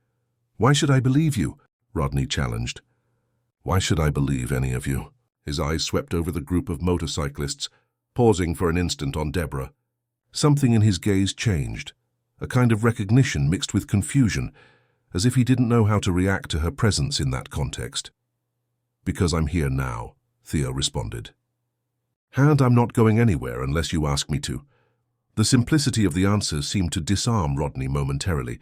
"Why should I believe you?" Rodney challenged. "Why should I believe any of you?" His eyes swept over the group of motorcyclists, pausing for an instant on Deborah. Something in his gaze changed, a kind of recognition mixed with confusion, as if he didn't know how to react to her presence in that context. "Because I'm here now," Theo responded. "And I'm not going anywhere unless you ask me to." The simplicity of the answer seemed to disarm Rodney momentarily.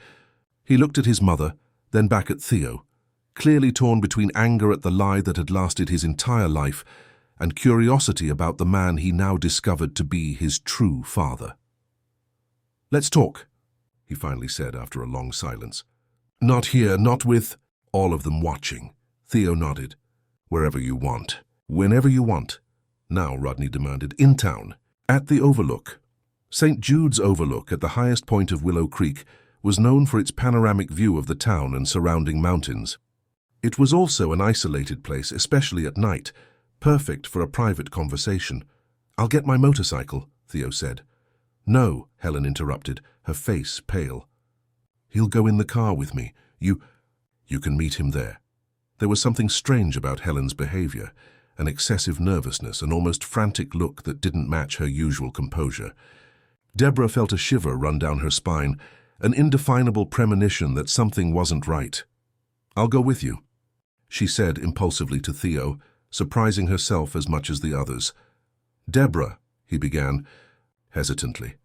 He looked at his mother, then back at Theo, clearly torn between anger at the lie that had lasted his entire life and curiosity about the man he now discovered to be his true father. "Let's talk," he finally said after a long silence. "Not here, not with all of them watching." Theo nodded. "Wherever you want, whenever you want." "Now," Rodney demanded. "In town, at the Overlook." St. Jude's Overlook, at the highest point of Willow Creek, was known for its panoramic view of the town and surrounding mountains. It was also an isolated place, especially at night, perfect for a private conversation. "I'll get my motorcycle," Theo said. "No," Helen interrupted, her face pale. "He'll go in the car with me. You can meet him there." There was something strange about Helen's behavior, an excessive nervousness, an almost frantic look that didn't match her usual composure. Deborah felt a shiver run down her spine, an indefinable premonition that something wasn't right. "I'll go with you," she said impulsively to Theo, surprising herself as much as the others. "Deborah," he began, hesitantly.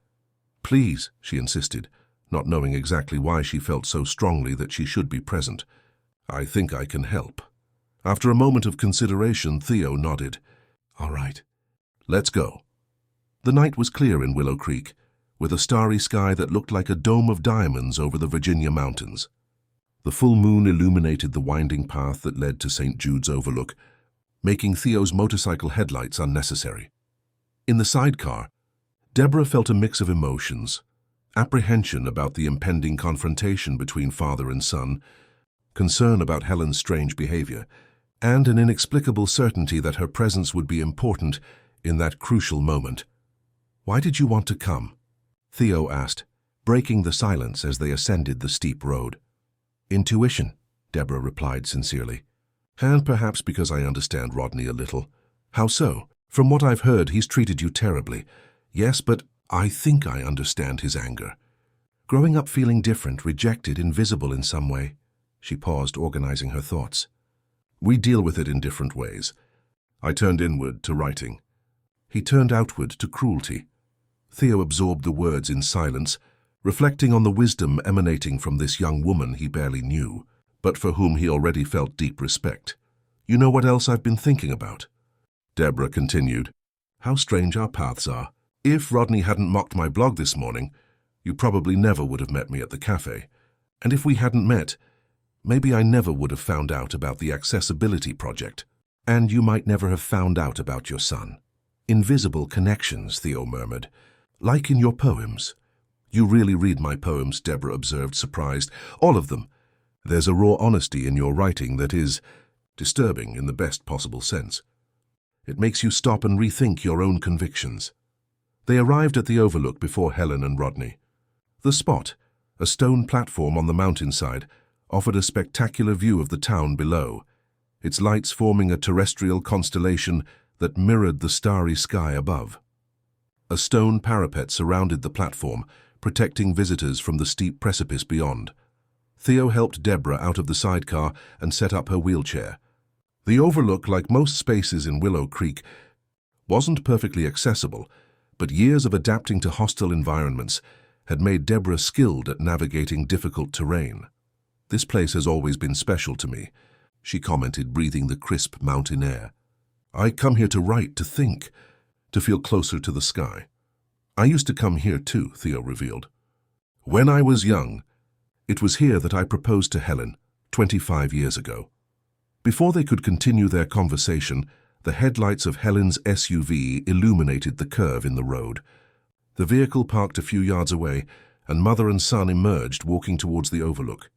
"Please," she insisted, not knowing exactly why she felt so strongly that she should be present. "I think I can help." After a moment of consideration, Theo nodded. "All right, let's go." The night was clear in Willow Creek, with a starry sky that looked like a dome of diamonds over the Virginia mountains. The full moon illuminated the winding path that led to St. Jude's Overlook, making Theo's motorcycle headlights unnecessary. In the sidecar, Deborah felt a mix of emotions: apprehension about the impending confrontation between father and son, concern about Helen's strange behavior, and an inexplicable certainty that her presence would be important in that crucial moment. "Why did you want to come?" Theo asked, breaking the silence as they ascended the steep road. "Intuition," Deborah replied sincerely. "And perhaps because I understand Rodney a little." "How so?" "From what I've heard, he's treated you terribly." "Yes, but I think I understand his anger. Growing up feeling different, rejected, invisible in some way." She paused, organizing her thoughts. "We deal with it in different ways. I turned inward to writing. He turned outward to cruelty." Theo absorbed the words in silence, reflecting on the wisdom emanating from this young woman he barely knew, but for whom he already felt deep respect. "You know what else I've been thinking about?" Deborah continued. "How strange our paths are. If Rodney hadn't mocked my blog this morning, you probably never would have met me at the cafe. And if we hadn't met, maybe I never would have found out about the accessibility project. And you might never have found out about your son." "Invisible connections," Theo murmured. "Like in your poems." "You really read my poems," Deborah observed, surprised. "All of them. There's a raw honesty in your writing that is disturbing in the best possible sense. It makes you stop and rethink your own convictions." They arrived at the overlook before Helen and Rodney. The spot, a stone platform on the mountainside, offered a spectacular view of the town below, its lights forming a terrestrial constellation that mirrored the starry sky above. A stone parapet surrounded the platform, protecting visitors from the steep precipice beyond. Theo helped Deborah out of the sidecar and set up her wheelchair. The overlook, like most spaces in Willow Creek, wasn't perfectly accessible, but years of adapting to hostile environments had made Deborah skilled at navigating difficult terrain. "This place has always been special to me," she commented, breathing the crisp mountain air. "I come here to write, to think, to feel closer to the sky." "I used to come here too," Theo revealed. "When I was young, it was here that I proposed to Helen 25 years ago." Before they could continue their conversation, the headlights of Helen's SUV illuminated the curve in the road. The vehicle parked a few yards away, and mother and son emerged, walking towards the overlook.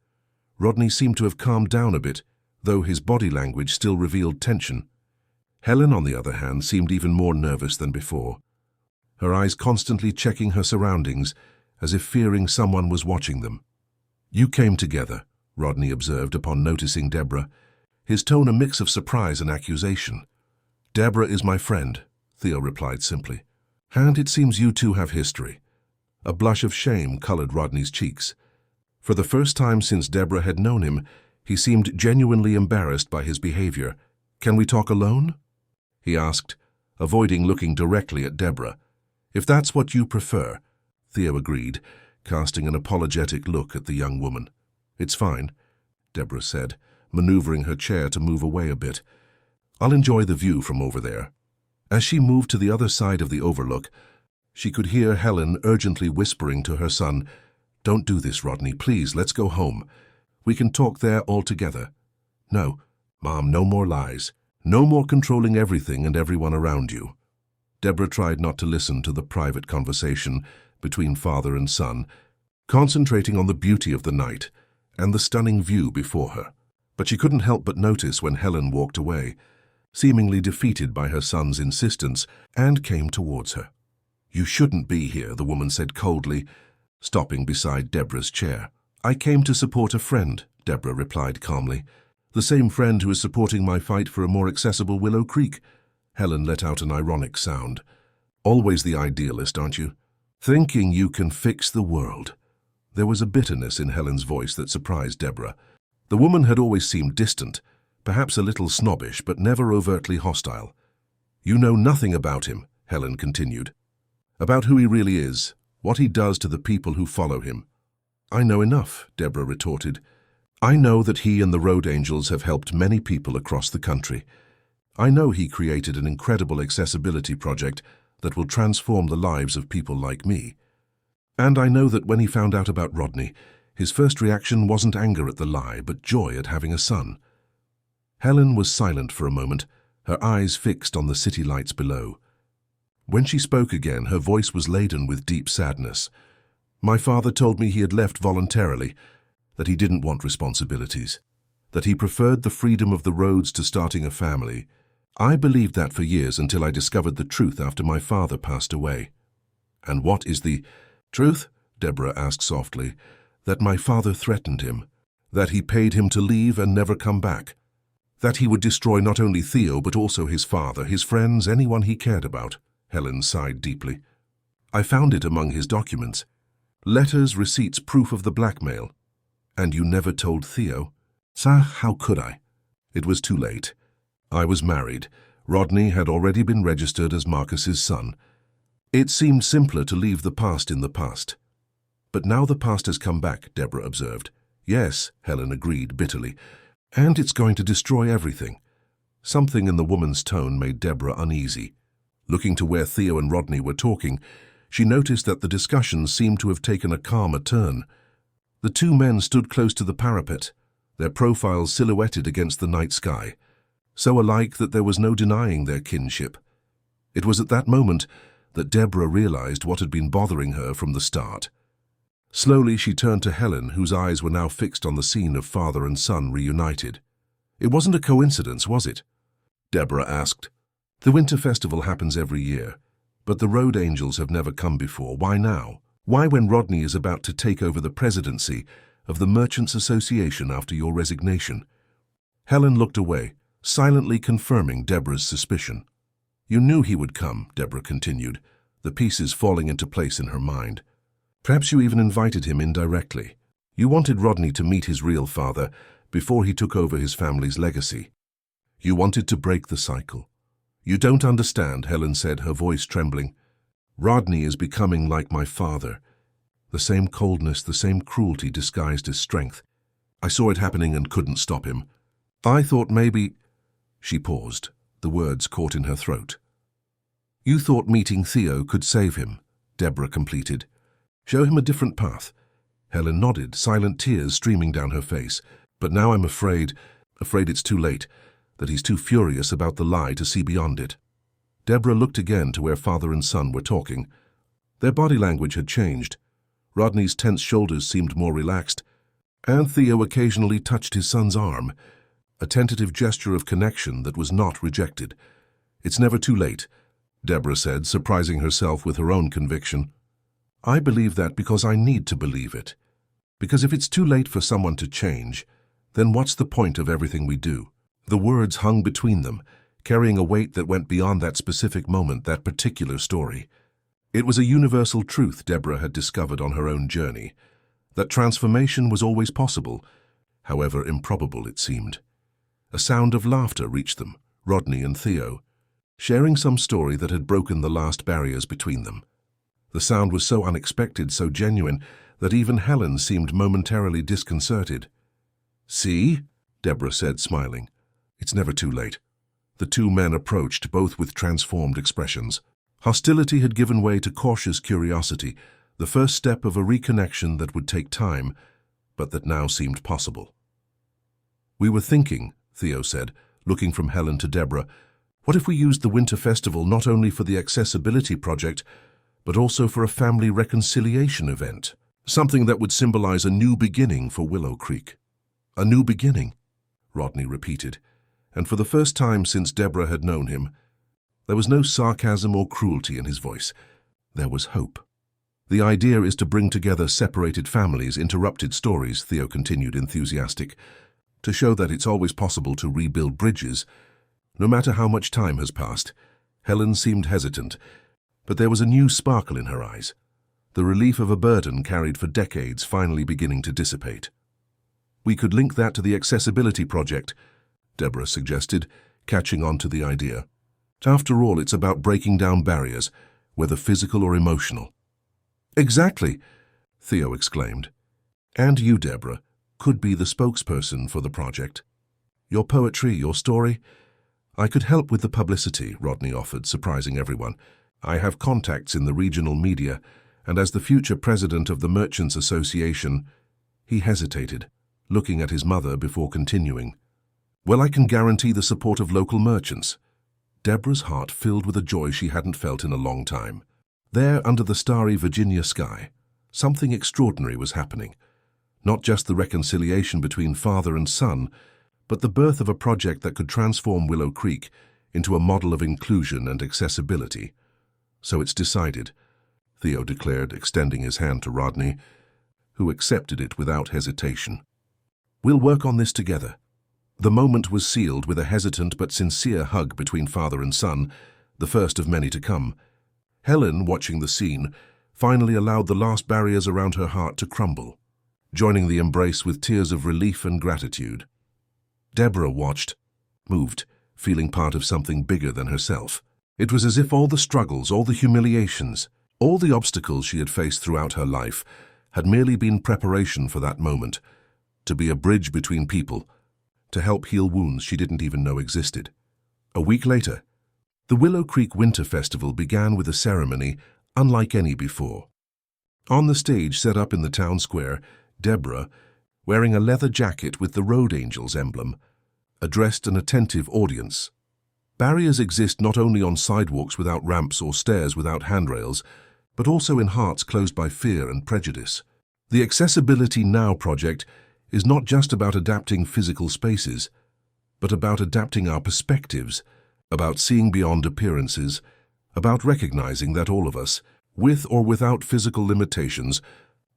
Rodney seemed to have calmed down a bit, though his body language still revealed tension. Helen, on the other hand, seemed even more nervous than before, her eyes constantly checking her surroundings, as if fearing someone was watching them. "You came together," Rodney observed upon noticing Deborah, his tone a mix of surprise and accusation. "Deborah is my friend," Theo replied simply. "And it seems you two have history." A blush of shame colored Rodney's cheeks. For the first time since Deborah had known him, he seemed genuinely embarrassed by his behavior. "Can we talk alone?" he asked, avoiding looking directly at Deborah. "If that's what you prefer," Theo agreed, casting an apologetic look at the young woman. "It's fine," Deborah said, maneuvering her chair to move away a bit. "I'll enjoy the view from over there." As she moved to the other side of the overlook, she could hear Helen urgently whispering to her son, "Don't do this, Rodney. Please, let's go home. We can talk there all together." "No, Mom, no more lies. No more controlling everything and everyone around you." Deborah tried not to listen to the private conversation between father and son, concentrating on the beauty of the night and the stunning view before her. But she couldn't help but notice when Helen walked away, seemingly defeated by her son's insistence, and came towards her. "You shouldn't be here," the woman said coldly, stopping beside Deborah's chair. "I came to support a friend," Deborah replied calmly. "The same friend who is supporting my fight for a more accessible Willow Creek." Helen let out an ironic sound. "Always the idealist, aren't you? Thinking you can fix the world." There was a bitterness in Helen's voice that surprised Deborah. The woman had always seemed distant, perhaps a little snobbish, but never overtly hostile. "You know nothing about him," Helen continued. "About who he really is, what he does to the people who follow him." "I know enough," Deborah retorted. "I know that he and the Road Angels have helped many people across the country. I know he created an incredible accessibility project that will transform the lives of people like me. And I know that when he found out about Rodney, his first reaction wasn't anger at the lie, but joy at having a son. Helen was silent for a moment, her eyes fixed on the city lights below. When she spoke again, her voice was laden with deep sadness. My father told me he had left voluntarily, that he didn't want responsibilities, that he preferred the freedom of the roads to starting a family. I believed that for years until I discovered the truth after my father passed away. And what is the truth? Deborah asked softly. That my father threatened him, that he paid him to leave and never come back, that he would destroy not only Theo but also his father, his friends, anyone he cared about. Helen sighed deeply. I found it among his documents. Letters, receipts, proof of the blackmail. And you never told Theo? Sir, how could I? It was too late. I was married. Rodney had already been registered as Marcus's son. It seemed simpler to leave the past in the past. But now the past has come back, Deborah observed. Yes, Helen agreed bitterly. And it's going to destroy everything. Something in the woman's tone made Deborah uneasy. Looking to where Theo and Rodney were talking, she noticed that the discussion seemed to have taken a calmer turn. The two men stood close to the parapet, their profiles silhouetted against the night sky, so alike that there was no denying their kinship. It was at that moment that Deborah realized what had been bothering her from the start. Slowly she turned to Helen, whose eyes were now fixed on the scene of father and son reunited. It wasn't a coincidence, was it? Deborah asked. The Winter Festival happens every year, but the Road Angels have never come before. Why now? Why when Rodney is about to take over the presidency of the Merchants Association after your resignation? Helen looked away, silently confirming Deborah's suspicion. You knew he would come, Deborah continued, the pieces falling into place in her mind. Perhaps you even invited him indirectly. You wanted Rodney to meet his real father before he took over his family's legacy. You wanted to break the cycle. You don't understand, Helen said, her voice trembling. Rodney is becoming like my father. The same coldness, the same cruelty disguised as strength. I saw it happening and couldn't stop him. I thought maybe... She paused, the words caught in her throat. You thought meeting Theo could save him, Deborah completed. Show him a different path. Helen nodded, silent tears streaming down her face. But now I'm afraid it's too late, that he's too furious about the lie to see beyond it. Deborah looked again to where father and son were talking. Their body language had changed. Rodney's tense shoulders seemed more relaxed, and Theo occasionally touched his son's arm, a tentative gesture of connection that was not rejected. It's never too late, Deborah said, surprising herself with her own conviction. I believe that because I need to believe it. Because if it's too late for someone to change, then what's the point of everything we do? The words hung between them, carrying a weight that went beyond that specific moment, that particular story. It was a universal truth Deborah had discovered on her own journey, that transformation was always possible, however improbable it seemed. A sound of laughter reached them, Rodney and Theo, sharing some story that had broken the last barriers between them. The sound was so unexpected, so genuine, that even Helen seemed momentarily disconcerted. See? Deborah said, smiling. It's never too late. The two men approached, both with transformed expressions. Hostility had given way to cautious curiosity, the first step of a reconnection that would take time, but that now seemed possible. We were thinking, Theo said, looking from Helen to Deborah, what if we used the Winter Festival not only for the accessibility project, but also for a family reconciliation event, something that would symbolize a new beginning for Willow Creek. A new beginning, Rodney repeated, and for the first time since Deborah had known him, there was no sarcasm or cruelty in his voice. There was hope. The idea is to bring together separated families, interrupted stories, Theo continued, enthusiastic, to show that it's always possible to rebuild bridges, no matter how much time has passed. Helen seemed hesitant, but there was a new sparkle in her eyes, the relief of a burden carried for decades finally beginning to dissipate. We could link that to the accessibility project, Deborah suggested, catching on to the idea. After all, it's about breaking down barriers, whether physical or emotional. Exactly, Theo exclaimed. And you, Deborah, could be the spokesperson for the project. Your poetry, your story. I could help with the publicity, Rodney offered, surprising everyone. I have contacts in the regional media, and as the future president of the Merchants Association, he hesitated, looking at his mother before continuing. Well, I can guarantee the support of local merchants. Deborah's heart filled with a joy she hadn't felt in a long time. There, under the starry Virginia sky, something extraordinary was happening. Not just the reconciliation between father and son, but the birth of a project that could transform Willow Creek into a model of inclusion and accessibility. So it's decided, Theo declared, extending his hand to Rodney, who accepted it without hesitation. We'll work on this together. The moment was sealed with a hesitant but sincere hug between father and son, the first of many to come. Helen, watching the scene, finally allowed the last barriers around her heart to crumble, joining the embrace with tears of relief and gratitude. Deborah watched, moved, feeling part of something bigger than herself. It was as if all the struggles, all the humiliations, all the obstacles she had faced throughout her life had merely been preparation for that moment, to be a bridge between people, to help heal wounds she didn't even know existed. A week later, the Willow Creek Winter Festival began with a ceremony unlike any before. On the stage set up in the town square, Deborah, wearing a leather jacket with the Road Angels emblem, addressed an attentive audience. Barriers exist not only on sidewalks without ramps or stairs without handrails, but also in hearts closed by fear and prejudice. The Accessibility Now project is not just about adapting physical spaces, but about adapting our perspectives, about seeing beyond appearances, about recognizing that all of us, with or without physical limitations,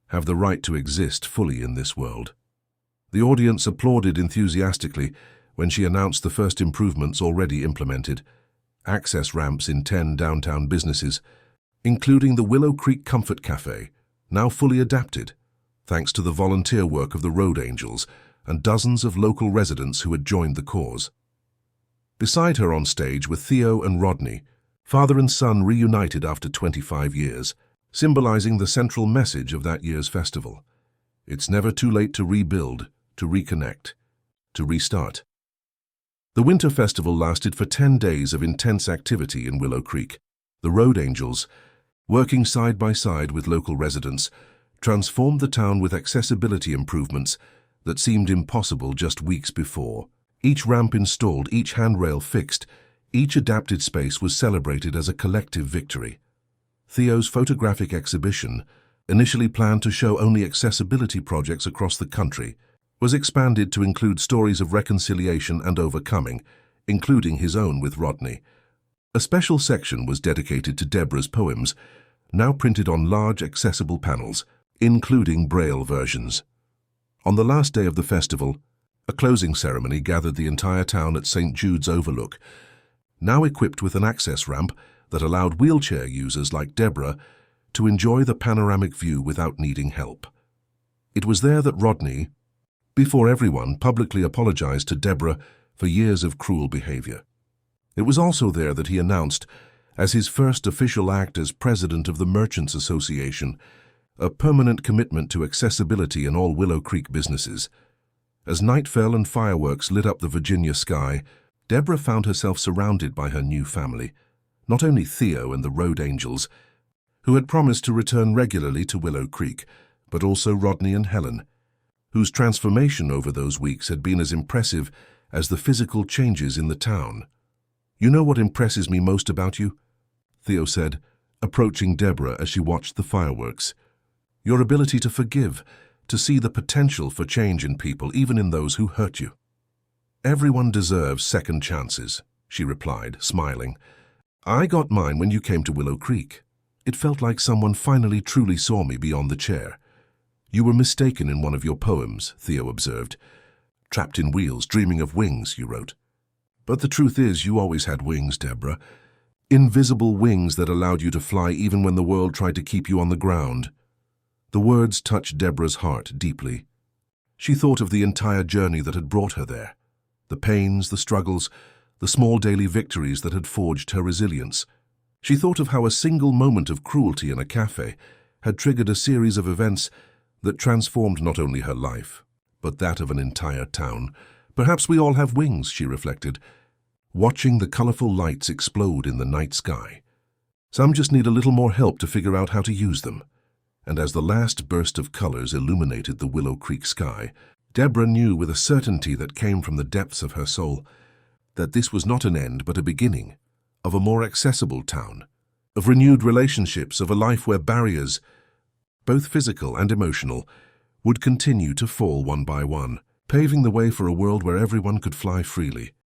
have the right to exist fully in this world. The audience applauded enthusiastically when she announced the first improvements already implemented: access ramps in 10 downtown businesses, including the Willow Creek Comfort Cafe, now fully adapted, thanks to the volunteer work of the Road Angels and dozens of local residents who had joined the cause. Beside her on stage were Theo and Rodney, father and son reunited after 25 years, symbolizing the central message of that year's festival. It's never too late to rebuild, to reconnect, to restart. The Winter Festival lasted for 10 days of intense activity in Willow Creek. The Road Angels, working side by side with local residents, transformed the town with accessibility improvements that seemed impossible just weeks before. Each ramp installed, each handrail fixed, each adapted space was celebrated as a collective victory. Theo's photographic exhibition, initially planned to show only accessibility projects across the country, was expanded to include stories of reconciliation and overcoming, including his own with Rodney. A special section was dedicated to Deborah's poems, now printed on large accessible panels, including Braille versions. On the last day of the festival, a closing ceremony gathered the entire town at St. Jude's Overlook, now equipped with an access ramp that allowed wheelchair users like Deborah to enjoy the panoramic view without needing help. It was there that Rodney, before everyone, publicly apologized to Deborah for years of cruel behavior. It was also there that he announced, as his first official act as president of the Merchants Association, a permanent commitment to accessibility in all Willow Creek businesses. As night fell and fireworks lit up the Virginia sky, Deborah found herself surrounded by her new family, not only Theo and the Road Angels, who had promised to return regularly to Willow Creek, but also Rodney and Helen, whose transformation over those weeks had been as impressive as the physical changes in the town. "You know what impresses me most about you?" Theo said, approaching Deborah as she watched the fireworks. "Your ability to forgive, to see the potential for change in people, even in those who hurt you." "Everyone deserves second chances," she replied, smiling. "I got mine when you came to Willow Creek. It felt like someone finally truly saw me beyond the chair." "You were mistaken in one of your poems," Theo observed. "Trapped in wheels, dreaming of wings," you wrote. "But the truth is, you always had wings, Deborah. Invisible wings that allowed you to fly even when the world tried to keep you on the ground." The words touched Deborah's heart deeply. She thought of the entire journey that had brought her there, the pains, the struggles, the small daily victories that had forged her resilience. She thought of how a single moment of cruelty in a cafe had triggered a series of events that transformed not only her life, but that of an entire town. "Perhaps we all have wings," she reflected, watching the colorful lights explode in the night sky. Some just need a little more help to figure out how to use them. And as the last burst of colors illuminated the Willow Creek sky, Deborah knew with a certainty that came from the depths of her soul that this was not an end but a beginning of a more accessible town, of renewed relationships, of a life where barriers, both physical and emotional, would continue to fall one by one, paving the way for a world where everyone could fly freely.